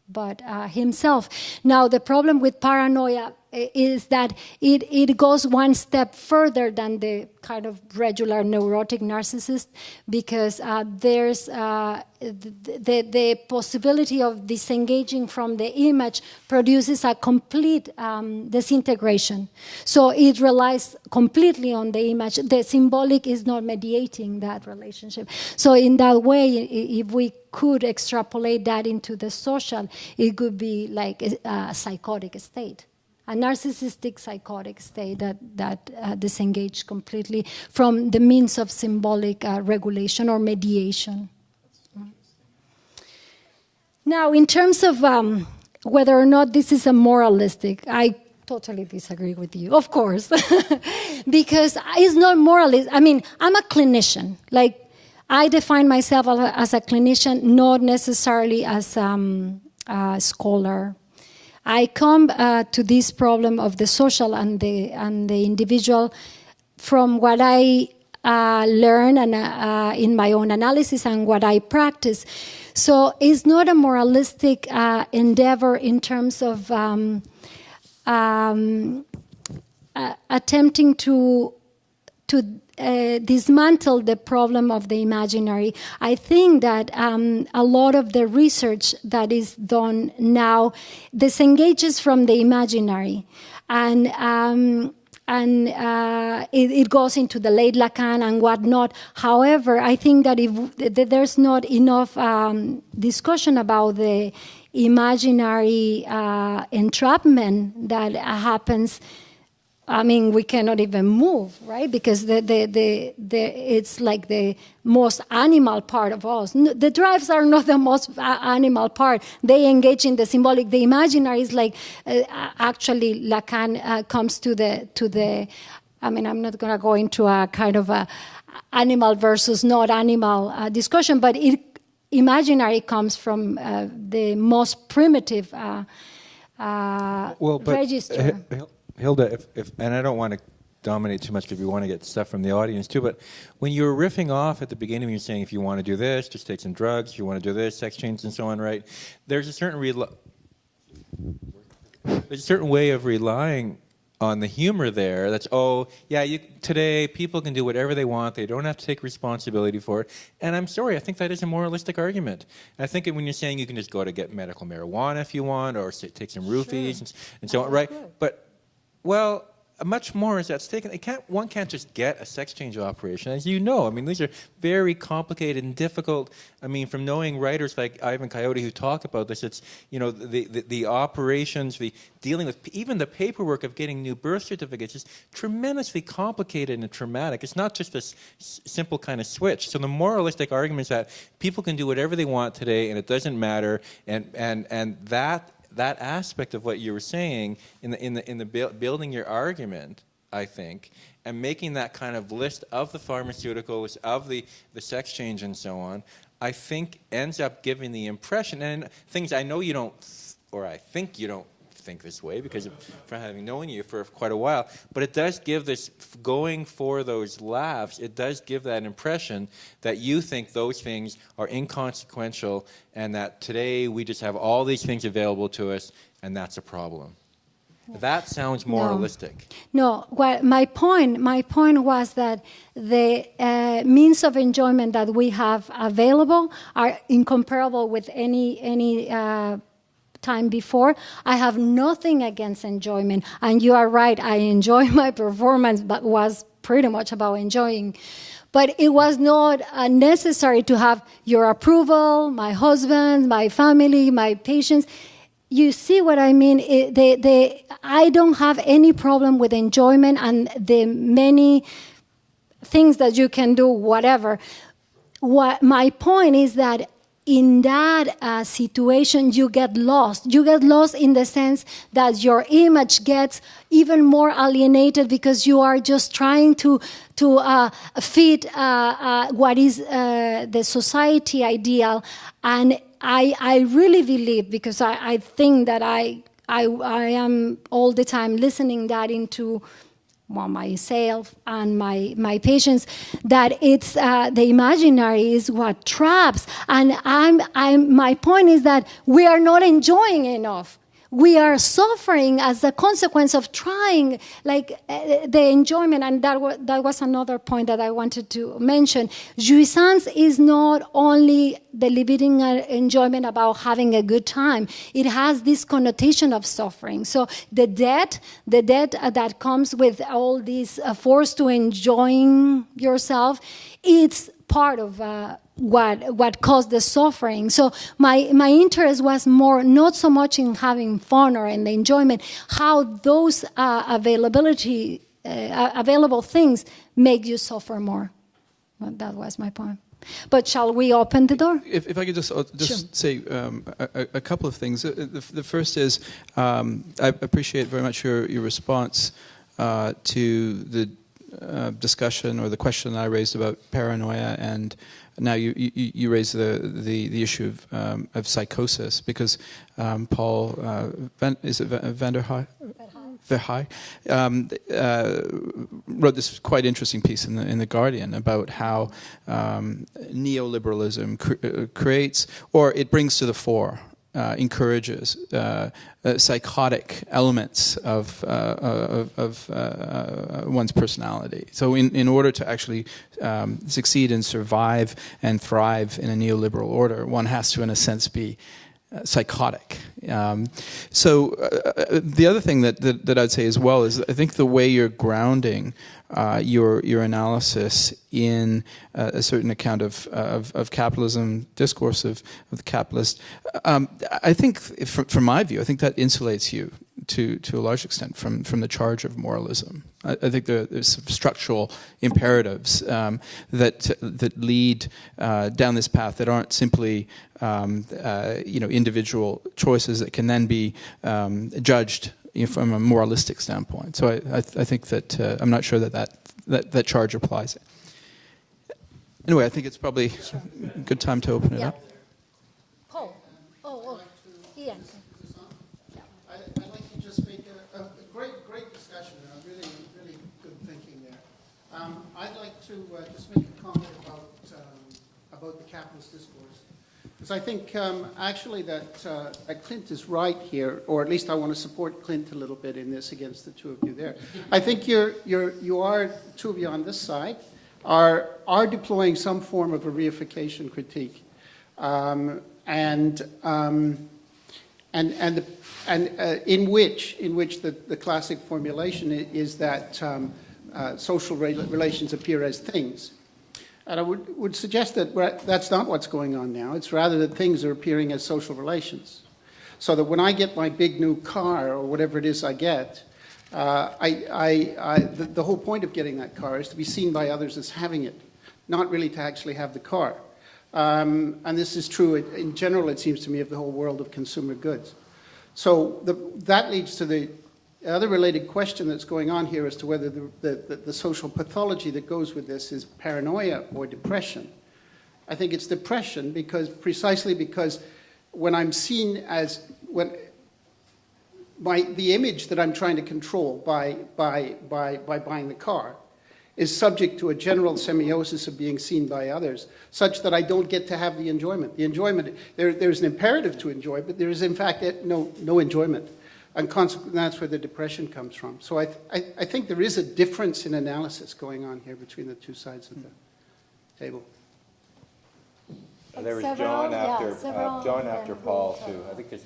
but himself. Now the problem with paranoia is that it goes one step further than the kind of regular neurotic narcissist, because there's the possibility of disengaging from the image produces a complete disintegration. So it relies completely on the image. The symbolic is not mediating that relationship. So in that way, if we could extrapolate that into the social, it could be like a psychotic state. A narcissistic psychotic state that disengaged completely from the means of symbolic regulation or mediation. Now, in terms of whether or not this is a moralistic, I totally disagree with you, of course, because it's not moralist. I mean, I'm a clinician. Like, I define myself as a clinician, not necessarily as a scholar. I come to this problem of the social and the individual from what I learn and in my own analysis and what I practice. So it's not a moralistic endeavor in terms of attempting to dismantle the problem of the imaginary. I think that a lot of the research that is done now disengages from the imaginary, and it goes into the late Lacan and whatnot. However, I think that if there's not enough discussion about the imaginary entrapment that happens, I mean, we cannot even move, right? Because it's like the most animal part of us. The drives are not the most animal part. They engage in the symbolic. The imaginary is like, actually, Lacan comes to the. I mean, I'm not going to go into a kind of a animal versus not animal discussion, but imaginary comes from the most primitive register. Hilda, if and I don't want to dominate too much because we want to get stuff from the audience too, but when you were riffing off at the beginning, you're saying if you want to do this, just take some drugs, if you want to do this, sex change and so on, right? There's a certain way of relying on the humor there. That's, today people can do whatever they want. They don't have to take responsibility for it. And I'm sorry, I think that is a moralistic argument. And I think when you're saying you can just go to get medical marijuana if you want, or take some roofies and so on, right? But well, much more is at stake. One can't just get a sex change operation, as you know. I mean, these are very complicated and difficult. I mean, from knowing writers like Ivan Coyote who talk about this, it's, you know, the operations, the dealing with even the paperwork of getting new birth certificates is tremendously complicated and traumatic. It's not just this simple kind of switch. So the moralistic argument is that people can do whatever they want today, and it doesn't matter, and that aspect of what you were saying in the building your argument, I think, and making that kind of list of the pharmaceuticals, of the sex change and so on, I think ends up giving the impression, and things I know you don't, or I think you don't think this way because from having known you for quite a while. But it does give this, going for those laughs, it does give that impression that you think those things are inconsequential and that today we just have all these things available to us and that's a problem. That sounds moralistic. No, well, my point was that the means of enjoyment that we have available are incomparable with any time before. I have nothing against enjoyment, and you are right. I enjoy my performance, but was pretty much about enjoying. But it was not necessary to have your approval, my husband, my family, my patients. You see what I mean? I don't have any problem with enjoyment and the many things that you can do, whatever. What my point is that in that situation, you get lost. You get lost in the sense that your image gets even more alienated because you are just trying to fit what is the society ideal. And I really believe, because I think that I am all the time listening that into myself and my patients, that it's the imaginary is what traps. And my point is that we are not enjoying enough. We are suffering as a consequence of trying, like the enjoyment, and that was another point that I wanted to mention. Jouissance is not only the libidinal enjoyment about having a good time. It has this connotation of suffering. So the debt that comes with all this force to enjoying yourself, it's part of what caused the suffering. So my interest was more not so much in having fun or in the enjoyment, how those available things make you suffer more. Well, that was my point. But shall we open the door? If I could just Sure. say a couple of things. The first is I appreciate very much your response to the discussion or the question that I raised about paranoia, and now you raise the issue of psychosis, because Paul Verheij wrote this quite interesting piece in the Guardian about how neoliberalism creates, or it brings to the fore, encourages psychotic elements of one's personality. So in order to actually succeed and survive and thrive in a neoliberal order, one has to, in a sense, be psychotic. So the other thing that I'd say as well is I think the way you're grounding your analysis in a certain account of capitalism, discourse of the capitalist, I think, from my view, I think that insulates you to a large extent from the charge of moralism. I think there's some structural imperatives that lead down this path that aren't simply individual choices that can then be judged from a moralistic standpoint. So I think that I'm not sure that charge applies. Anyway, I think it's probably a good time to open it up. Paul. Ian. I'd like to just make a great discussion. Really good thinking there. I'd like to just make a comment about the capitalist discourse, because I think actually that Clint is right here, or at least I want to support Clint a little bit in this against the two of you there. I think you are, two of you on this side, are deploying some form of a reification critique, in which the classic formulation is that social relations appear as things. And I would suggest that that's not what's going on now. It's rather that things are appearing as social relations. So that when I get my big new car, or whatever it is I get, the whole point of getting that car is to be seen by others as having it, not really to actually have the car. And this is true in general, it seems to me, of the whole world of consumer goods. So that leads to the other related question that's going on here as to whether the social pathology that goes with this is paranoia or depression. I think it's depression precisely because when I'm seen as, the image that I'm trying to control by buying the car is subject to a general semiosis of being seen by others, such that I don't get to have the enjoyment. The enjoyment, there's an imperative to enjoy, but there is in fact no enjoyment. And consequently, that's where the depression comes from. So I think there is a difference in analysis going on here between the two sides of the table. There was John after Paul, too. I think there's...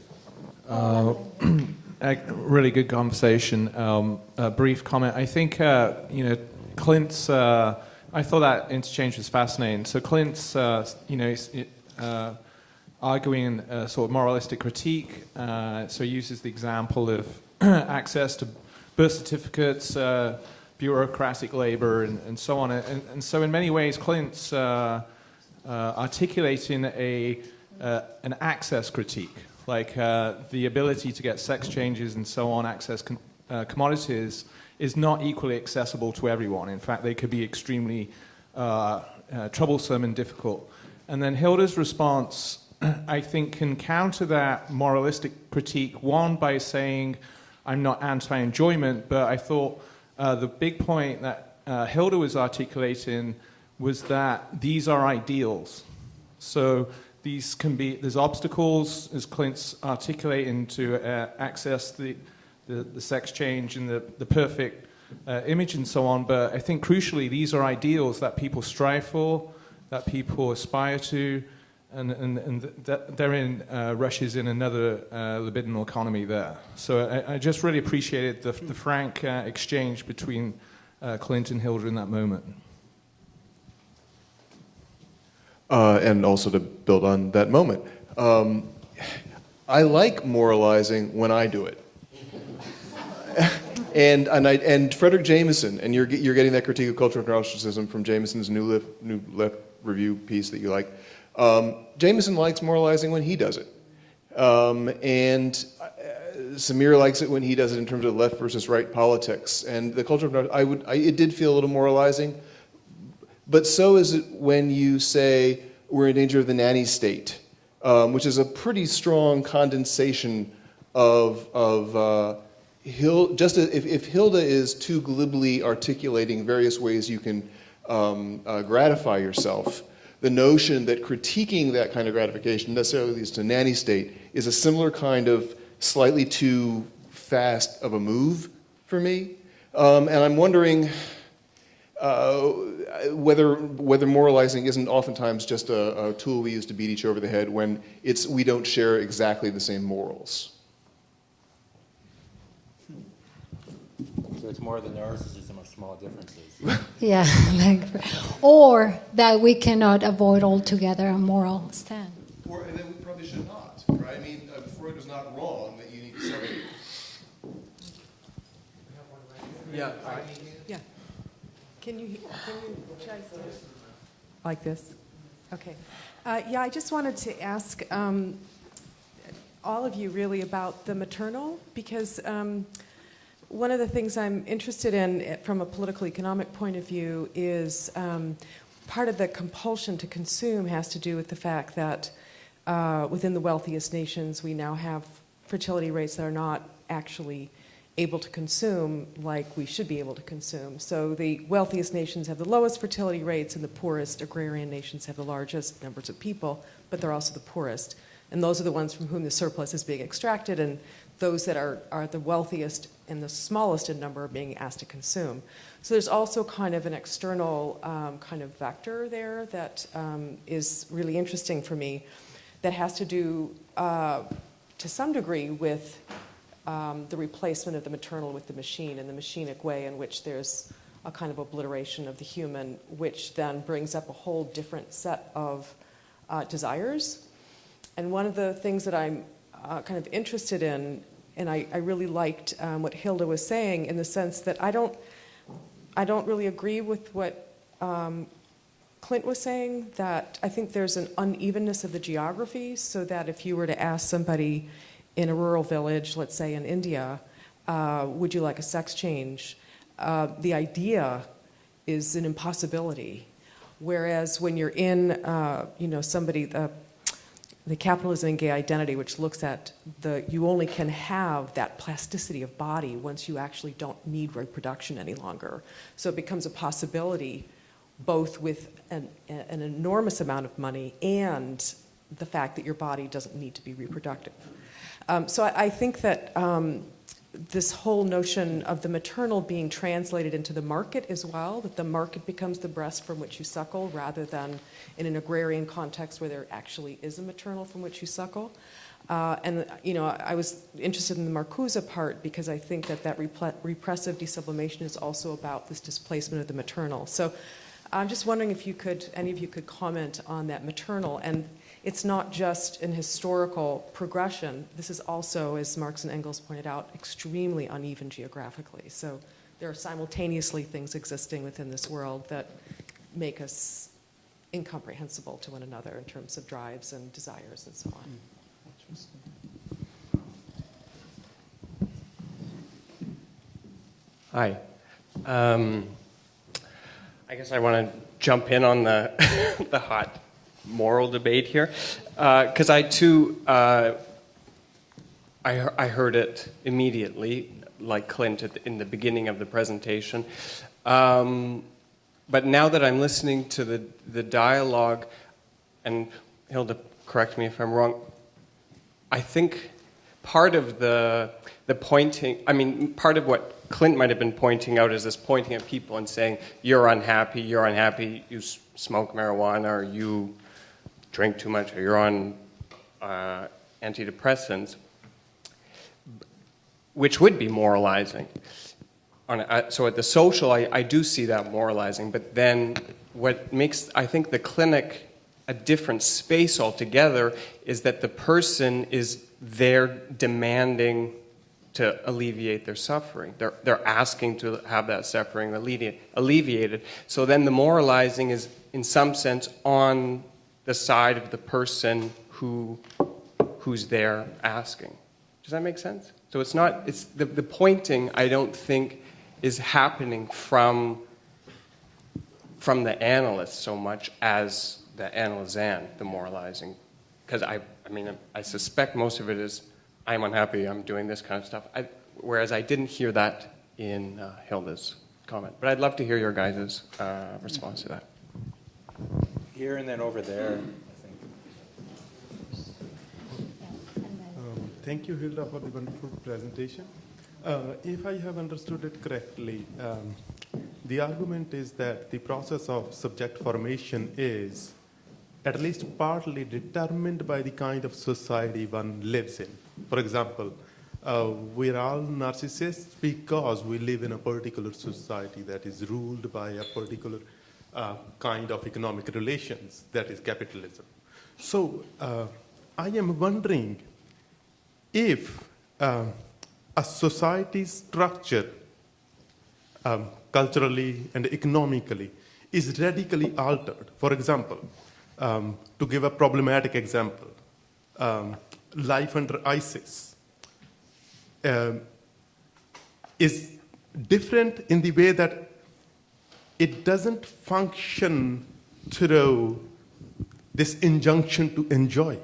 really good conversation. A brief comment. I think, Clint's... I thought that interchange was fascinating. So Clint's, arguing a sort of moralistic critique, so he uses the example of access to birth certificates, bureaucratic labor, and so on. And so in many ways, Clint's articulating an access critique, like the ability to get sex changes and so on, access commodities, is not equally accessible to everyone. In fact, they could be extremely troublesome and difficult. And then Hilda's response, I think, can counter that moralistic critique, one, by saying, I'm not anti-enjoyment, but I thought the big point that Hilda was articulating was that these are ideals. So these can be, there's obstacles, as Clint's articulating, to access the sex change and the perfect image and so on, but I think crucially these are ideals that people strive for, that people aspire to, and therein rushes in another libidinal economy there. So I just really appreciated the frank exchange between Clint and Hilda in that moment. And also to build on that moment, I like moralizing when I do it. And Frederick Jameson, and you're getting that critique of cultural narcissism from Jameson's New Left review piece that you like. Jameson likes moralizing when he does it, and Samir likes it when he does it in terms of left versus right politics. And the culture of it did feel a little moralizing, but so is it when you say we're in danger of the nanny state, which is a pretty strong condensation of if Hilda is too glibly articulating various ways you can gratify yourself, the notion that critiquing that kind of gratification necessarily leads to nanny state is a similar kind of slightly too fast of a move for me. And I'm wondering whether moralizing isn't oftentimes just a tool we use to beat each over the head when we don't share exactly the same morals. So it's more the narcissism of small differences. Yeah, or that we cannot avoid altogether a moral stand. And then we probably should not, right? I mean, Freud was not wrong that you need to separate. Yeah. Yeah. Can you try like this? Okay. Yeah, I just wanted to ask all of you really about the maternal, because one of the things I'm interested in from a political economic point of view is part of the compulsion to consume has to do with the fact that within the wealthiest nations we now have fertility rates that are not actually able to consume like we should be able to consume. So the wealthiest nations have the lowest fertility rates and the poorest agrarian nations have the largest numbers of people, but they're also the poorest. And those are the ones from whom the surplus is being extracted, and those that are the wealthiest and the smallest in number are being asked to consume. So there's also kind of an external kind of vector there that is really interesting for me that has to do to some degree with the replacement of the maternal with the machine and the machinic way in which there's a kind of obliteration of the human, which then brings up a whole different set of desires. And one of the things that I'm kind of interested in, and I really liked what Hilda was saying in the sense that I don't really agree with what Clint was saying, that I think there's an unevenness of the geography, so that if you were to ask somebody in a rural village, let's say in India, would you like a sex change? The idea is an impossibility. Whereas when you're in, somebody, the Capitalism and Gay Identity, which looks at you only can have that plasticity of body once you actually don't need reproduction any longer. So it becomes a possibility both with an enormous amount of money and the fact that your body doesn't need to be reproductive. So I think that this whole notion of the maternal being translated into the market as well, that the market becomes the breast from which you suckle rather than in an agrarian context where there actually is a maternal from which you suckle. And, you know, I was interested in the Marcuse part because I think that repressive desublimation is also about this displacement of the maternal. So I'm just wondering if any of you could comment on that maternal. And it's not just an historical progression. This is also, as Marx and Engels pointed out, extremely uneven geographically. So there are simultaneously things existing within this world that make us incomprehensible to one another in terms of drives and desires and so on. Hi. I guess I want to jump in on the, the hot moral debate here, because I too, I heard it immediately, like Clint in the beginning of the presentation. But now that I'm listening to the dialogue, and Hilda, correct me if I'm wrong, I think part of the pointing, I mean, part of what Clint might have been pointing out is this pointing at people and saying, you're unhappy, you smoke marijuana, or you drink too much, or you're on antidepressants, which would be moralizing. So at the social, I do see that moralizing, but then what makes, I think, the clinic a different space altogether is that the person is there demanding to alleviate their suffering. They're asking to have that suffering alleviated. So then the moralizing is, in some sense, on the side of the person who's there asking. Does that make sense? So it's not, it's the pointing, I don't think, is happening from the analyst so much as the analysand, the moralizing. Because I mean, I suspect most of it is, I'm unhappy, I'm doing this kind of stuff. Whereas I didn't hear that in Hilda's comment. But I'd love to hear your guys' response to that. Here and then over there, I think. Thank you, Hilda, for the wonderful presentation. If I have understood it correctly, the argument is that the process of subject formation is at least partly determined by the kind of society one lives in. For example, we're all narcissists because we live in a particular society that is ruled by a particular kind of economic relations, that is capitalism. So I am wondering if a society's structure, culturally and economically, is radically altered. For example, to give a problematic example, life under ISIS is different in the way that it doesn't function through this injunction to enjoy.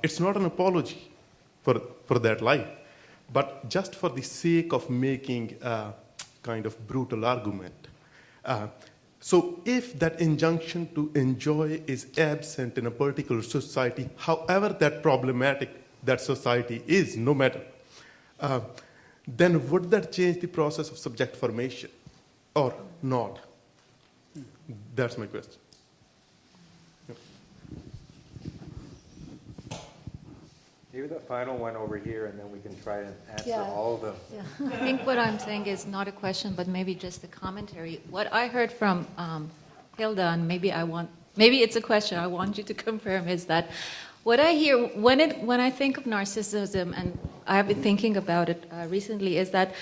It's not an apology for that life, but just for the sake of making a kind of brutal argument. So if that injunction to enjoy is absent in a particular society, however that problematic that society is, no matter, then would that change the process of subject formation or not? That's my question. Maybe the final one over here, and then we can try and answer all of them. Yeah. I think what I'm saying is not a question, but maybe just a commentary. What I heard from Hilda, and maybe it's a question I want you to confirm, is that what I hear when I think of narcissism, and I've been thinking about it recently, is that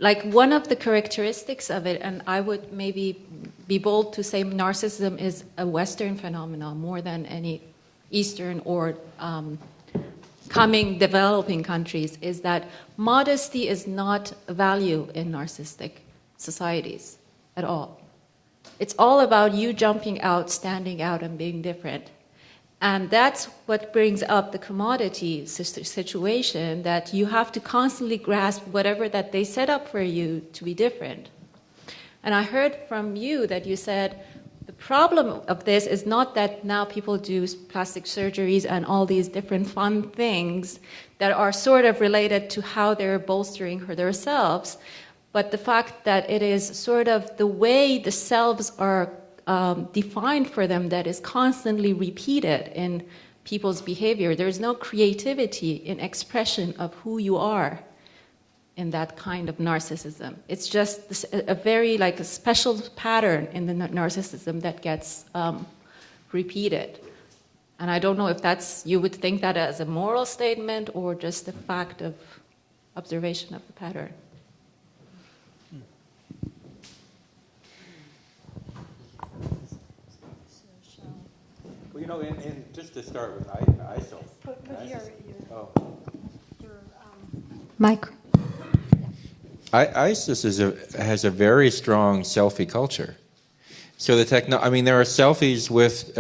like one of the characteristics of it, and I would maybe be bold to say narcissism is a Western phenomenon more than any Eastern or developing countries, is that modesty is not a value in narcissistic societies at all. It's all about you jumping out, standing out, and being different. And that's what brings up the commodity situation, that you have to constantly grasp whatever that they set up for you to be different. And I heard from you that you said the problem of this is not that now people do plastic surgeries and all these different fun things that are sort of related to how they're bolstering themselves, but the fact that it is sort of the way the selves are defined for them that is constantly repeated in people's behavior. There's no creativity in expression of who you are in that kind of narcissism. It's just a very like a special pattern in the narcissism that gets repeated. And I don't know if that's, you would think that as a moral statement or just a fact of observation of the pattern. Well, you know, and just to start with ISIL. Put your Micro. ISIS has a very strong selfie culture. So I mean, there are selfies with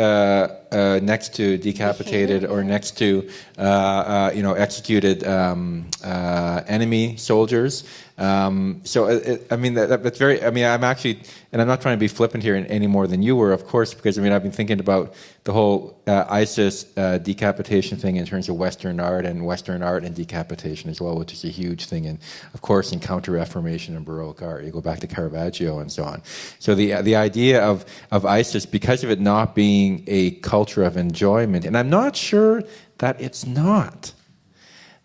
next to decapitated or next to executed enemy soldiers. I mean, that's very. I mean, I'm actually, and I'm not trying to be flippant here any more than you were, of course, because I mean, I've been thinking about the whole ISIS decapitation thing in terms of Western art and decapitation as well, which is a huge thing, and of course in Counter-Reformation and Baroque art. You go back to Caravaggio and so on. So the idea of ISIS, because of it not being a culture of enjoyment, and I'm not sure that it's not.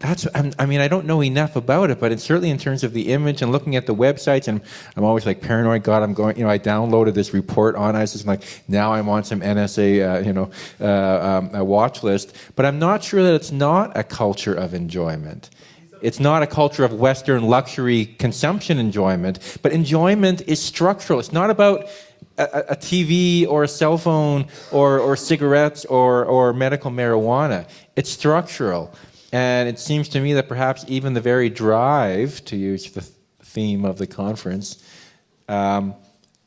I mean, I don't know enough about it, but it's certainly in terms of the image and looking at the websites, and I'm always like paranoid. God, I'm going. I downloaded this report on ISIS. I'm like, now I'm on some NSA, a watch list. But I'm not sure that it's not a culture of enjoyment. It's not a culture of Western luxury consumption enjoyment, but enjoyment is structural. It's not about a TV or a cell phone or cigarettes or medical marijuana. It's structural. And it seems to me that perhaps even the very drive, to use the theme of the conference, of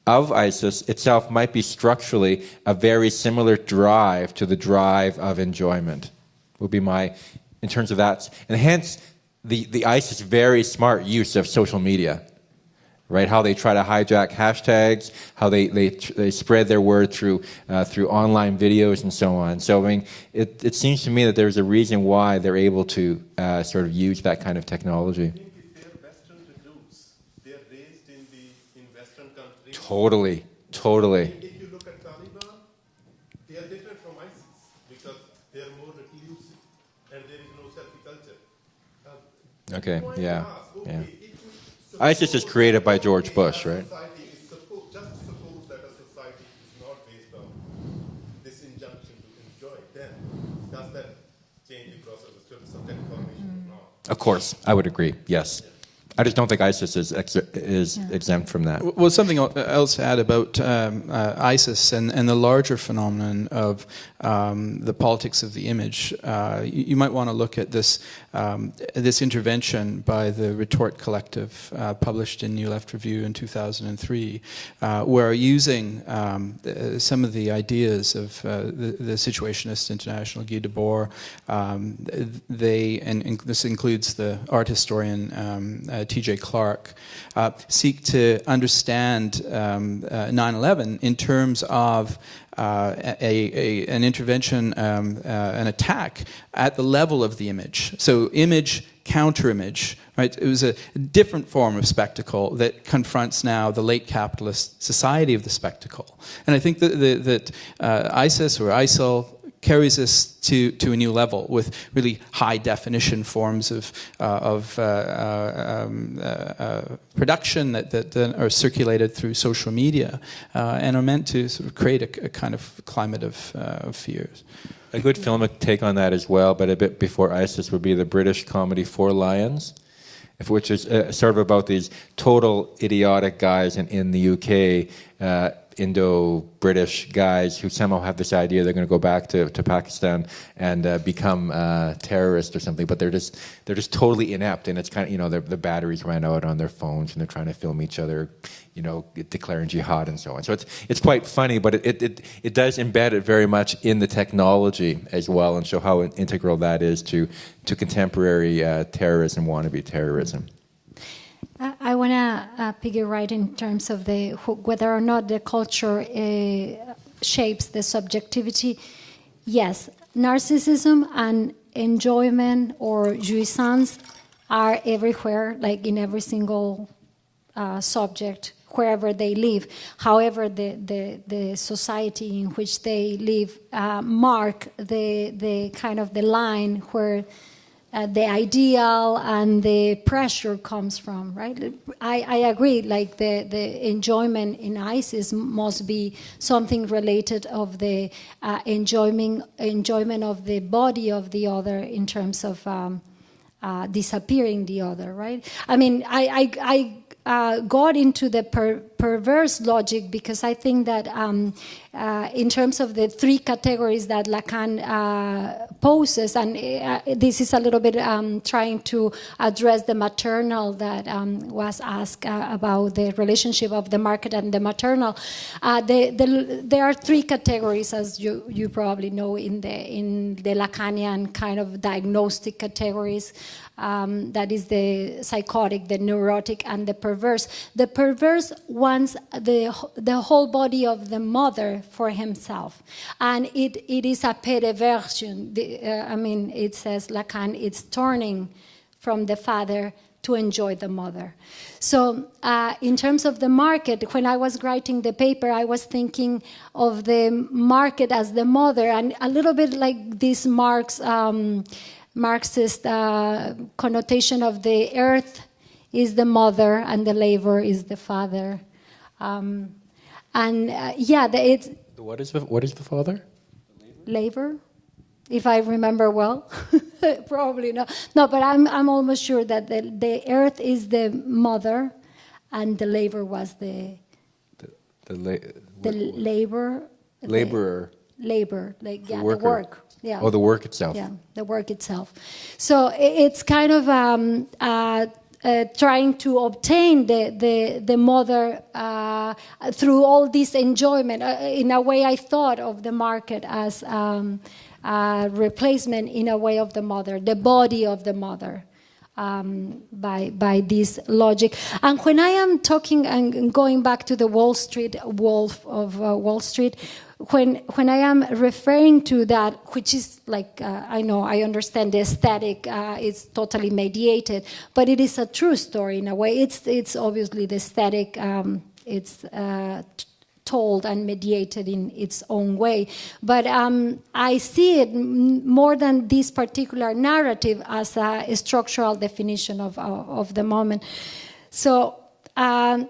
ISIS itself might be structurally a very similar drive to the drive of enjoyment, would be in terms of that. And hence, the ISIS very smart use of social media, right? How they try to hijack hashtags, how they spread their word through online videos and so on. So I mean, it seems to me that there's a reason why they're able to sort of use that kind of technology. I think if they're Western recruits, they're raised in Western countries. Totally. If you look at Taliban, they are different from ISIS because they are more reclusive and there is no selfie culture. Okay. Yeah. ISIS is created by George Bush, right? Just suppose that a society is not based on this injunction to enjoy, then does that change the process of subject formation or not? Of course, I would agree. Yes. I just don't think ISIS is exempt from that. Well, something else to add about ISIS and the larger phenomenon of the politics of the image. You might want to look at this intervention by the Retort Collective, published in New Left Review in 2003, where using some of the ideas of the Situationist International, Guy Debord, and this includes the art historian T.J. Clark, seek to understand 9/11 in terms of an intervention, an attack at the level of the image. So image, counter-image, right? It was a different form of spectacle that confronts now the late capitalist society of the spectacle. And I think that ISIS or ISIL carries us to a new level with really high definition forms of production that are circulated through social media and are meant to sort of create a kind of climate of fears. A good filmic take on that as well, but a bit before ISIS, would be the British comedy Four Lions, which is sort of about these total idiotic guys in the UK Indo-British guys who somehow have this idea they're going to go back to Pakistan and become terrorists or something, but they're just totally inept, and it's kind of, the batteries ran out on their phones and they're trying to film each other, declaring jihad and so on. So it's quite funny, but it does embed it very much in the technology as well, and show how integral that is to contemporary terrorism, wannabe terrorism. I want to figure right in terms of whether or not the culture shapes the subjectivity. Yes, narcissism and enjoyment or jouissance are everywhere, like in every single subject, wherever they live. However, the society in which they live mark the kind of the line where the ideal and the pressure comes from, right? I agree, like the enjoyment in ISIS must be something related of the enjoyment of the body of the other in terms of disappearing the other, right? I mean, I got into the perverse logic because I think that in terms of the three categories that Lacan poses, and this is a little bit trying to address the maternal that was asked about the relationship of the market and the maternal. There are three categories, as you probably know, in the Lacanian kind of diagnostic categories. That is the psychotic, the neurotic, and the perverse. The perverse wants the whole body of the mother for himself, and it is a perversion. It says Lacan, it's turning from the father to enjoy the mother. So in terms of the market, when I was writing the paper, I was thinking of the market as the mother, and a little bit like this Marxist connotation of the earth is the mother and the labor is the father. What is the father? Labor, if I remember well. Probably not. No, but I'm almost sure that the earth is the mother and the labor was the labor. Laborer. Labor, like the worker. work. Yeah. Oh, the work itself. Yeah, the work itself. So it's kind of trying to obtain the mother through all this enjoyment. In a way, I thought of the market as replacement, in a way, of the mother, the body of the mother, by this logic. And when I am talking and going back to the Wolf of Wall Street, when I am referring to that, which is like, I understand the aesthetic is totally mediated, but it is a true story in a way. It's obviously the aesthetic, it's told and mediated in its own way. But I see it more than this particular narrative as a structural definition of the moment. So, I'm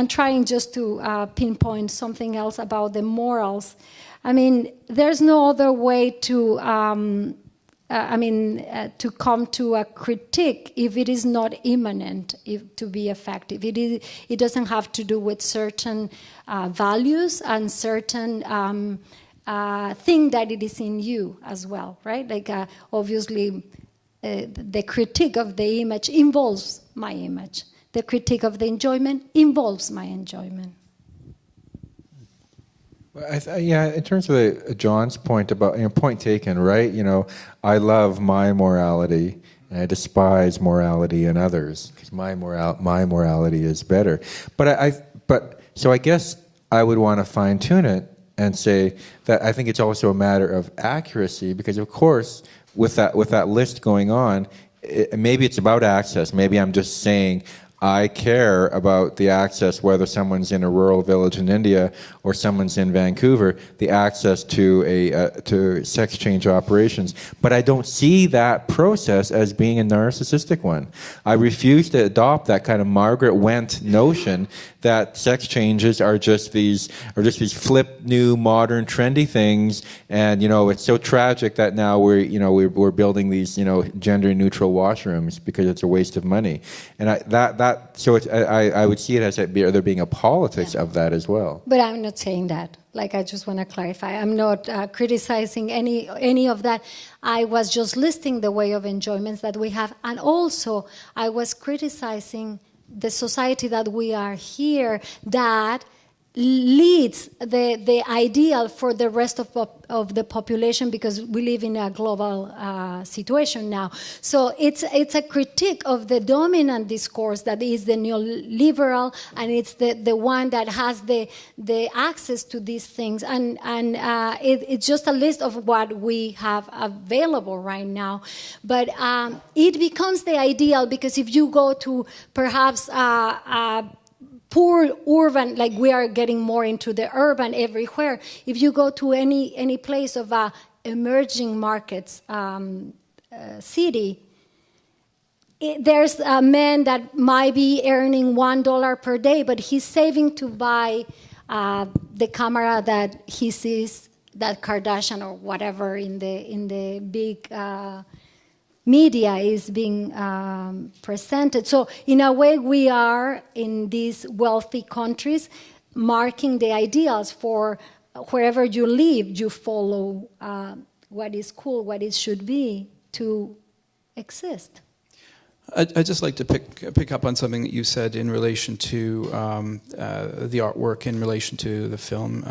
trying just to pinpoint something else about the morals. I mean, there's no other way to to come to a critique if it is not immanent, to be effective. It doesn't have to do with certain values and certain thing that it is in you as well, right? Like obviously, the critique of the image involves my image. The critique of the enjoyment involves my enjoyment. In terms of John's point about, point taken, right? I love my morality and I despise morality in others because my morality is better. So I guess I would want to fine tune it and say that I think it's also a matter of accuracy, because of course with that list going on, maybe it's about access. Maybe I'm just saying, I care about the access, whether someone's in a rural village in India or someone's in Vancouver, the access to sex change operations. But I don't see that process as being a narcissistic one. I refuse to adopt that kind of Margaret Went notion that sex changes are just these flip, new, modern, trendy things, and it's so tragic that now we're building these gender neutral washrooms because it's a waste of money. And I would see it as there being a politics of that as well. But I'm not saying that. Like, I just want to clarify. I'm not criticizing any of that. I was just listing the way of enjoyments that we have. And also, I was criticizing the society that we are here that leads the ideal for the rest of the population, because we live in a global situation now. So it's a critique of the dominant discourse that is the neoliberal, and it's the one that has the access to these things. And it's just a list of what we have available right now. But it becomes the ideal, because if you go to perhaps poor urban, like we are getting more into the urban everywhere. If you go to any place of emerging markets city, there's a man that might be earning $1 per day, but he's saving to buy the camera that he sees that Kardashian or whatever in the big media is being presented. So in a way, we are in these wealthy countries marking the ideals for wherever you live. You follow what is cool, what it should be to exist. I'd just like to pick up on something that you said in relation to the artwork, in relation to the film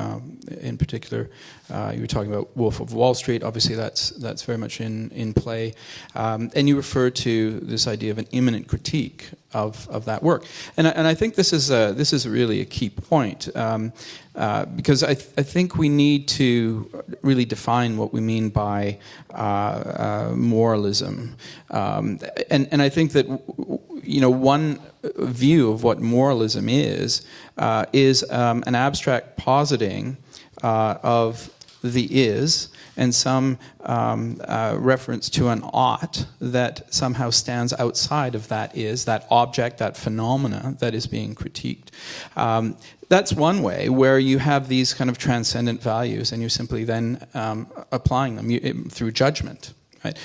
in particular. You were talking about Wolf of Wall Street. Obviously, that's very much in play. And you referred to this idea of an immanent critique of that work. And I think this is really a key point. Because I think we need to really define what we mean by moralism, and I think that one view of what moralism is an abstract positing of the is and some reference to an ought that somehow stands outside of that is, that object, that phenomena that is being critiqued. That's one way where you have these kind of transcendent values and you're simply then applying them through judgment. Right?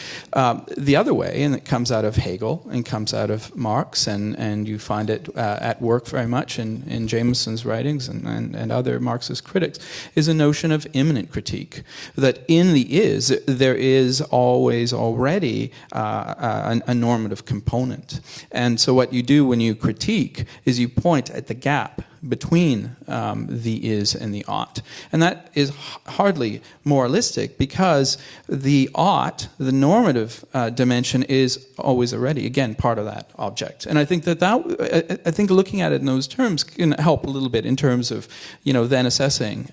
The other way, and it comes out of Hegel and comes out of Marx, and you find it at work very much in Jameson's writings and other Marxist critics, is a notion of immanent critique. That in the is, there is always already a normative component. And so what you do when you critique is you point at the gap between the is and the ought. And that is hardly moralistic, because the ought, the normative dimension, is always already, again, part of that object. And I think I think looking at it in those terms can help a little bit in terms of, then assessing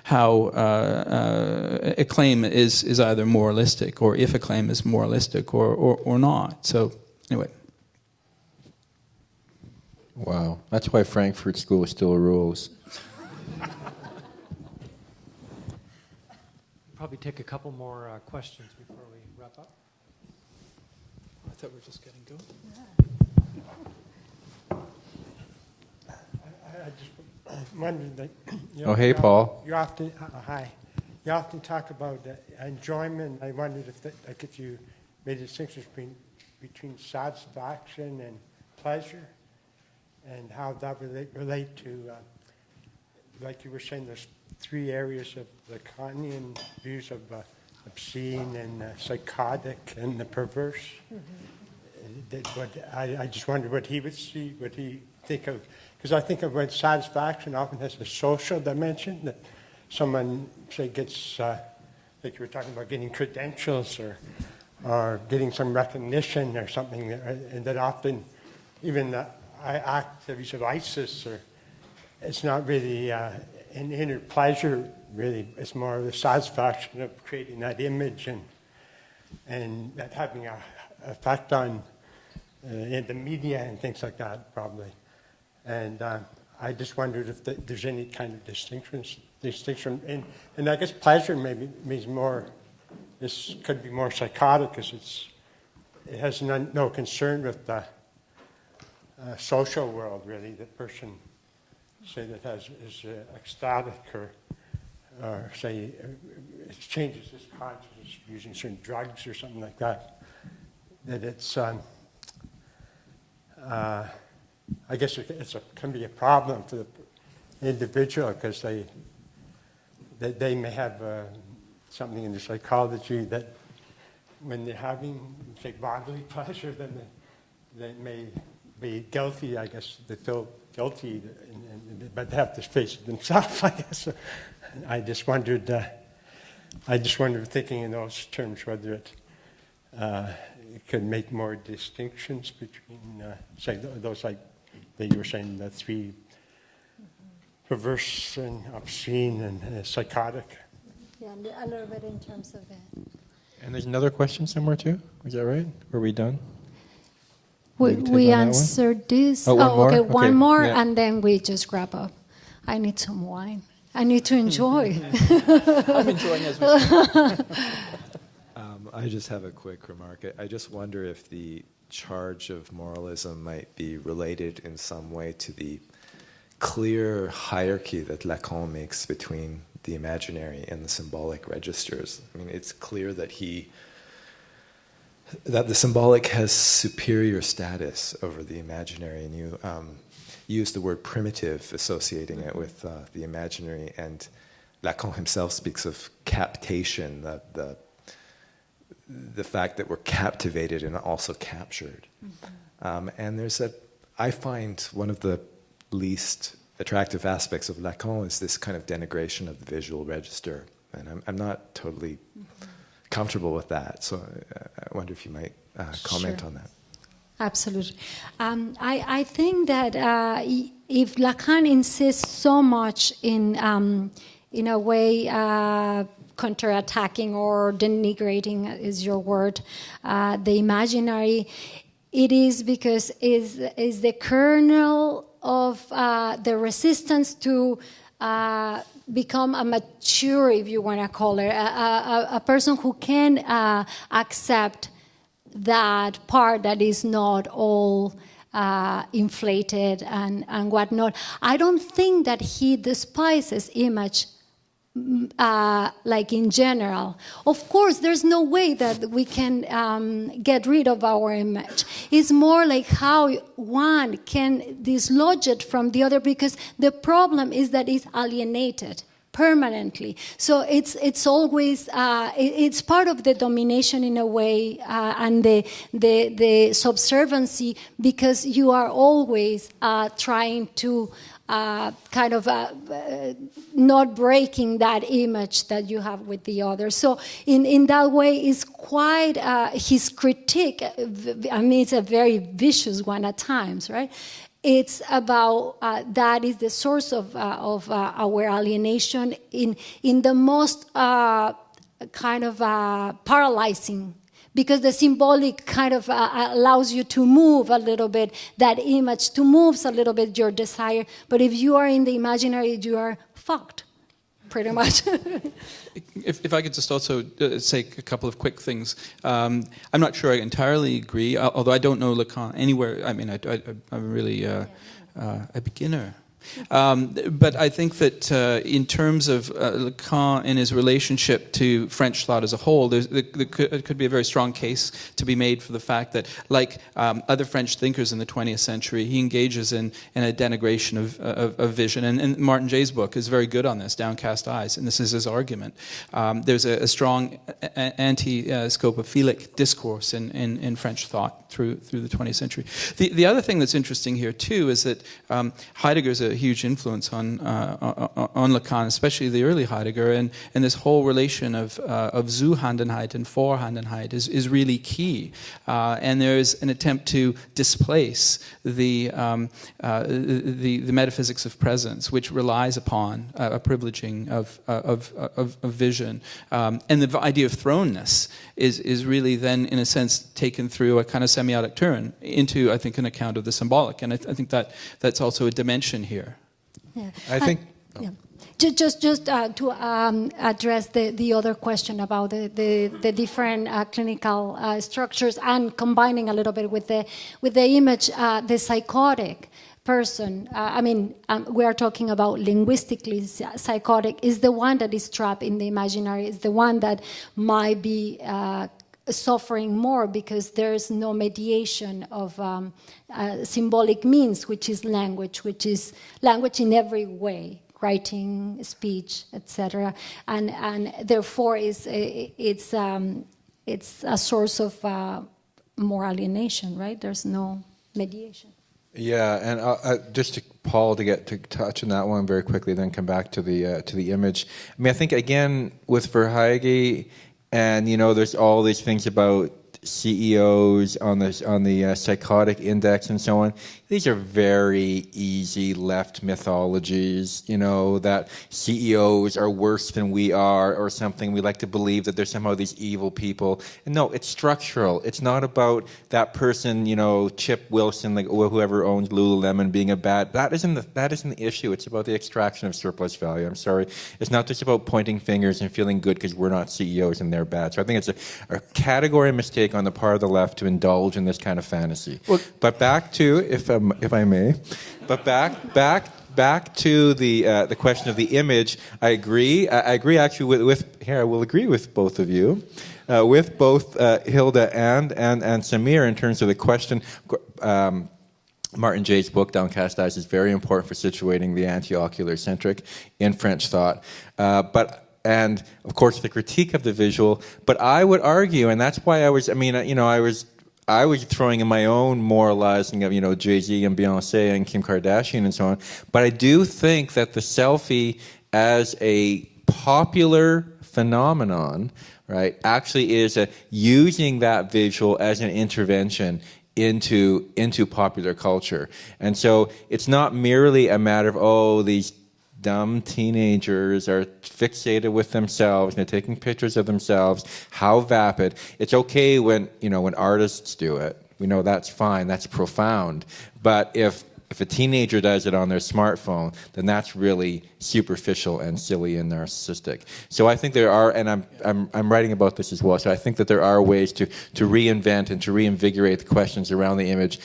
how a claim is either moralistic, or if a claim is moralistic or not. So anyway. Wow, that's why Frankfurt School still rules. Probably take a couple more questions before we wrap up. I thought we were just getting going. I just wondered that. Oh, hey, Paul. You often hi. You often talk about enjoyment. I wondered if you made a distinction between satisfaction and pleasure, and how that relate to, like you were saying, there's three areas of the Lacanian views of obscene and psychotic and the perverse. Mm-hmm. I just wondered what he would see, what he think of, because I think of when satisfaction often has a social dimension, that someone, say, gets, like you were talking about, getting credentials or getting some recognition or something, and that often even activities of ISIS, or it's not really an inner pleasure, really. It's more of the satisfaction of creating that image and that having an effect on in the media and things like that, probably. And I just wondered if there's any kind of distinction. And I guess pleasure maybe means more, this could be more psychotic, because it has no concern with the social world, really. The person, say, that is ecstatic or say it changes his consciousness using certain drugs or something like that. That it's I guess can be a problem for the individual because they may have something in the psychology that when they're having, say, bodily pleasure, then they may be guilty. I guess they feel guilty, but they have to face it themselves, I guess. I just wondered, thinking in those terms, whether it could make more distinctions between, say, those like that you were saying, the three perverse and obscene and psychotic. Yeah, a little bit in terms of it. And there's another question somewhere too? Is that right? Were we done? We answered this. Oh, one more? Okay, one more, yeah. and then we just wrap up. I need some wine. I need to enjoy. I'm enjoying as we speak. I just have a quick remark. I just wonder if the charge of moralism might be related in some way to the clear hierarchy that Lacan makes between the imaginary and the symbolic registers. I mean, it's clear that that the symbolic has superior status over the imaginary, and you use the word primitive, associating it with the imaginary, and Lacan himself speaks of captation, the fact that we're captivated and also captured. Mm-hmm. And I find one of the least attractive aspects of Lacan is this kind of denigration of the visual register, and I'm not totally comfortable with that. So I wonder if you might comment Sure. on that. Absolutely. I think that if Lacan insists so much in a way counterattacking or denigrating is your word, the imaginary, it is because is the kernel of the resistance to become a mature, if you want to call it, a person who can accept that part that is not all inflated and whatnot. I don't think that he despises image like in general. Of course, there's no way that we can get rid of our image. It's more like how one can dislodge it from the other, because the problem is that it's alienated permanently. So it's always it's part of the domination in a way, and the subserviency, because you are always trying to not breaking that image that you have with the other. So in that way, it's quite his critique. I mean, it's a very vicious one at times, right? It's about that is the source of our alienation in the most paralyzing, because the symbolic allows you to move a little bit, that image to move a little bit your desire. But if you are in the imaginary, you are fucked, pretty much. If I could just also say a couple of quick things. I'm not sure I entirely agree, although I don't know Lacan anywhere. I mean, I'm really a beginner. But I think that in terms of Lacan and his relationship to French thought as a whole, there could be a very strong case to be made for the fact that, like other French thinkers in the 20th century, he engages in a denigration of vision. And Martin Jay's book is very good on this, Downcast Eyes, and this is his argument. There's a strong anti-scopophilic discourse in French thought through the 20th century. The other thing that's interesting here, too, is that Heidegger's a huge influence on Lacan, especially the early Heidegger, and this whole relation of Zuhandenheit and Vorhandenheit is really key. And there's an attempt to displace the metaphysics of presence, which relies upon a privileging of vision. And the idea of thrownness is really then, in a sense, taken through a kind of semiotic turn into, I think, an account of the symbolic. And I think that's also a dimension here. Yeah. I think... Yeah. Just to address the other question about the different clinical structures, and combining a little bit with the image, the psychotic person, we are talking about linguistically psychotic, is the one that is trapped in the imaginary, is the one that might be suffering more because there's no mediation of symbolic means, which is language in every way, writing, speech, etc. And therefore it's a source of more alienation, right? There's no mediation. Yeah, and just to Paul to get to touch on that one very quickly, then come back to the image. I mean, I think again with Verhaeghe, and there's all these things about CEOs on the psychotic index and so on. These are very easy left mythologies, that CEOs are worse than we are or something. We like to believe that there's somehow these evil people. And no, it's structural. It's not about that person, Chip Wilson, like whoever owns Lululemon, being a bad. That isn't the issue. It's about the extraction of surplus value. I'm sorry. It's not just about pointing fingers and feeling good because we're not CEOs and they're bad. So I think it's a category mistake on the part of the left to indulge in this kind of fantasy. Well, but back to, if I may, but back to the question of the image. I agree actually with here. I will agree with both of you, with both Hilda and Samir in terms of the question. Martin Jay's book, Downcast Eyes, is very important for situating the anti-ocular centric in French thought. And of course the critique of the visual, but I would argue, and that's why I was throwing in my own moralizing of Jay-Z and Beyonce and Kim Kardashian and so on, but I do think that the selfie as a popular phenomenon, right, actually is using that visual as an intervention into popular culture. And so it's not merely a matter of these dumb teenagers are fixated with themselves, they're taking pictures of themselves, how vapid. It's okay when artists do it. We know that's fine, that's profound. But if a teenager does it on their smartphone, then that's really superficial and silly and narcissistic. So I think there are, and I'm writing about this as well, so I think that there are ways to reinvent and to reinvigorate the questions around the image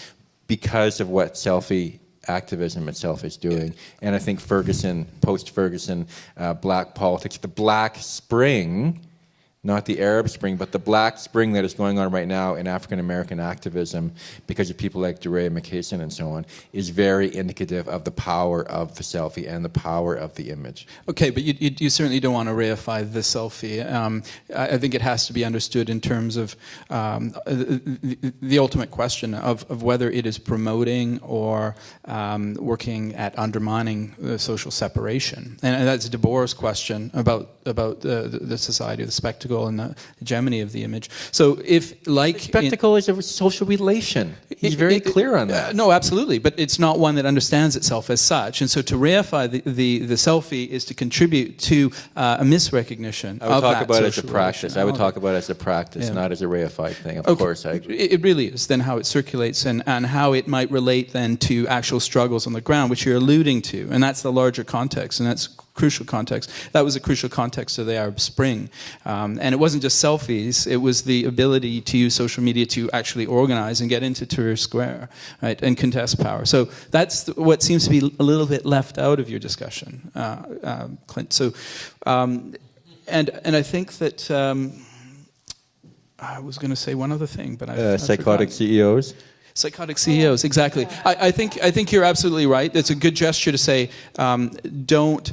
because of what selfie activism itself is doing. And I think post-Ferguson, black politics, the Black Spring, not the Arab Spring, but the Black Spring that is going on right now in African-American activism because of people like DeRay McCason and so on, is very indicative of the power of the selfie and the power of the image. Okay, but you certainly don't want to reify the selfie. I think it has to be understood in terms of the ultimate question of whether it is promoting or working at undermining the social separation. And that's De Boer's question about the society of the spectacle and the hegemony of the image. So if, like... The spectacle is a social relation. He's very clear on that. No, absolutely, but it's not one that understands itself as such. And so to reify the selfie is to contribute to a misrecognition of that. I would talk about it as a social practice. relation. I would talk about it as a practice, not as a reified thing. Of course, I agree. It really is then how it circulates and how it might relate then to actual struggles on the ground, which you're alluding to. And that's the larger context, and that's crucial context. That was a crucial context of the Arab Spring. And it wasn't just selfies, it was the ability to use social media to actually organize and get into Tahrir Square, right, and contest power. So that's what seems to be a little bit left out of your discussion, Clint. So, and I think that I was going to say one other thing, but I've psychotic forgotten. CEOs. Psychotic CEOs, exactly. I think you're absolutely right. It's a good gesture to say, don't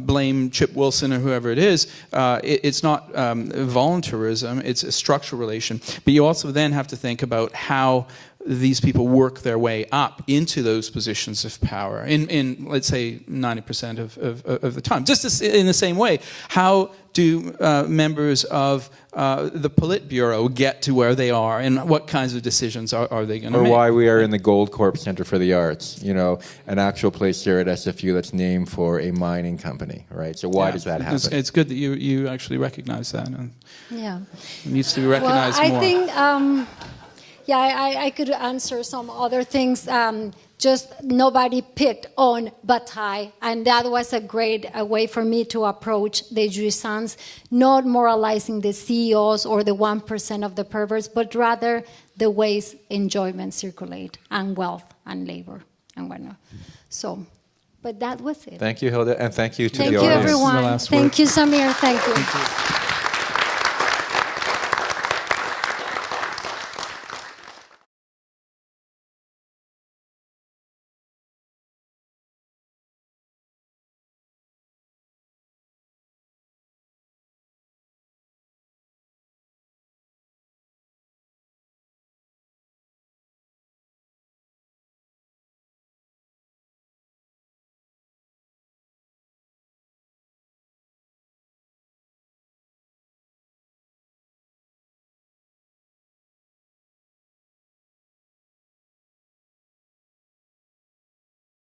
blame Chip Wilson or whoever it is. It's not voluntarism, it's a structural relation. But you also then have to think about how these people work their way up into those positions of power in let's say 90% of the time. Just in the same way, how do members of the Politburo get to where they are, and what kinds of decisions are they going to make? Or why we are in the Goldcorp Center for the Arts, an actual place here at SFU that's named for a mining company, right? So why does that happen? It's good that you actually recognize that. Yeah. It needs to be recognized more. I think... I could answer some other things. Just nobody picked on Bataille, and that was a great way for me to approach the jouissance, not moralizing the CEOs or the 1% of the perverts, but rather the ways enjoyment circulate, and wealth, and labor, and whatnot. So, but that was it. Thank you, Hilda, and thank you to the audience. audience. Thank you, everyone. Thank you, Samir. Thank you.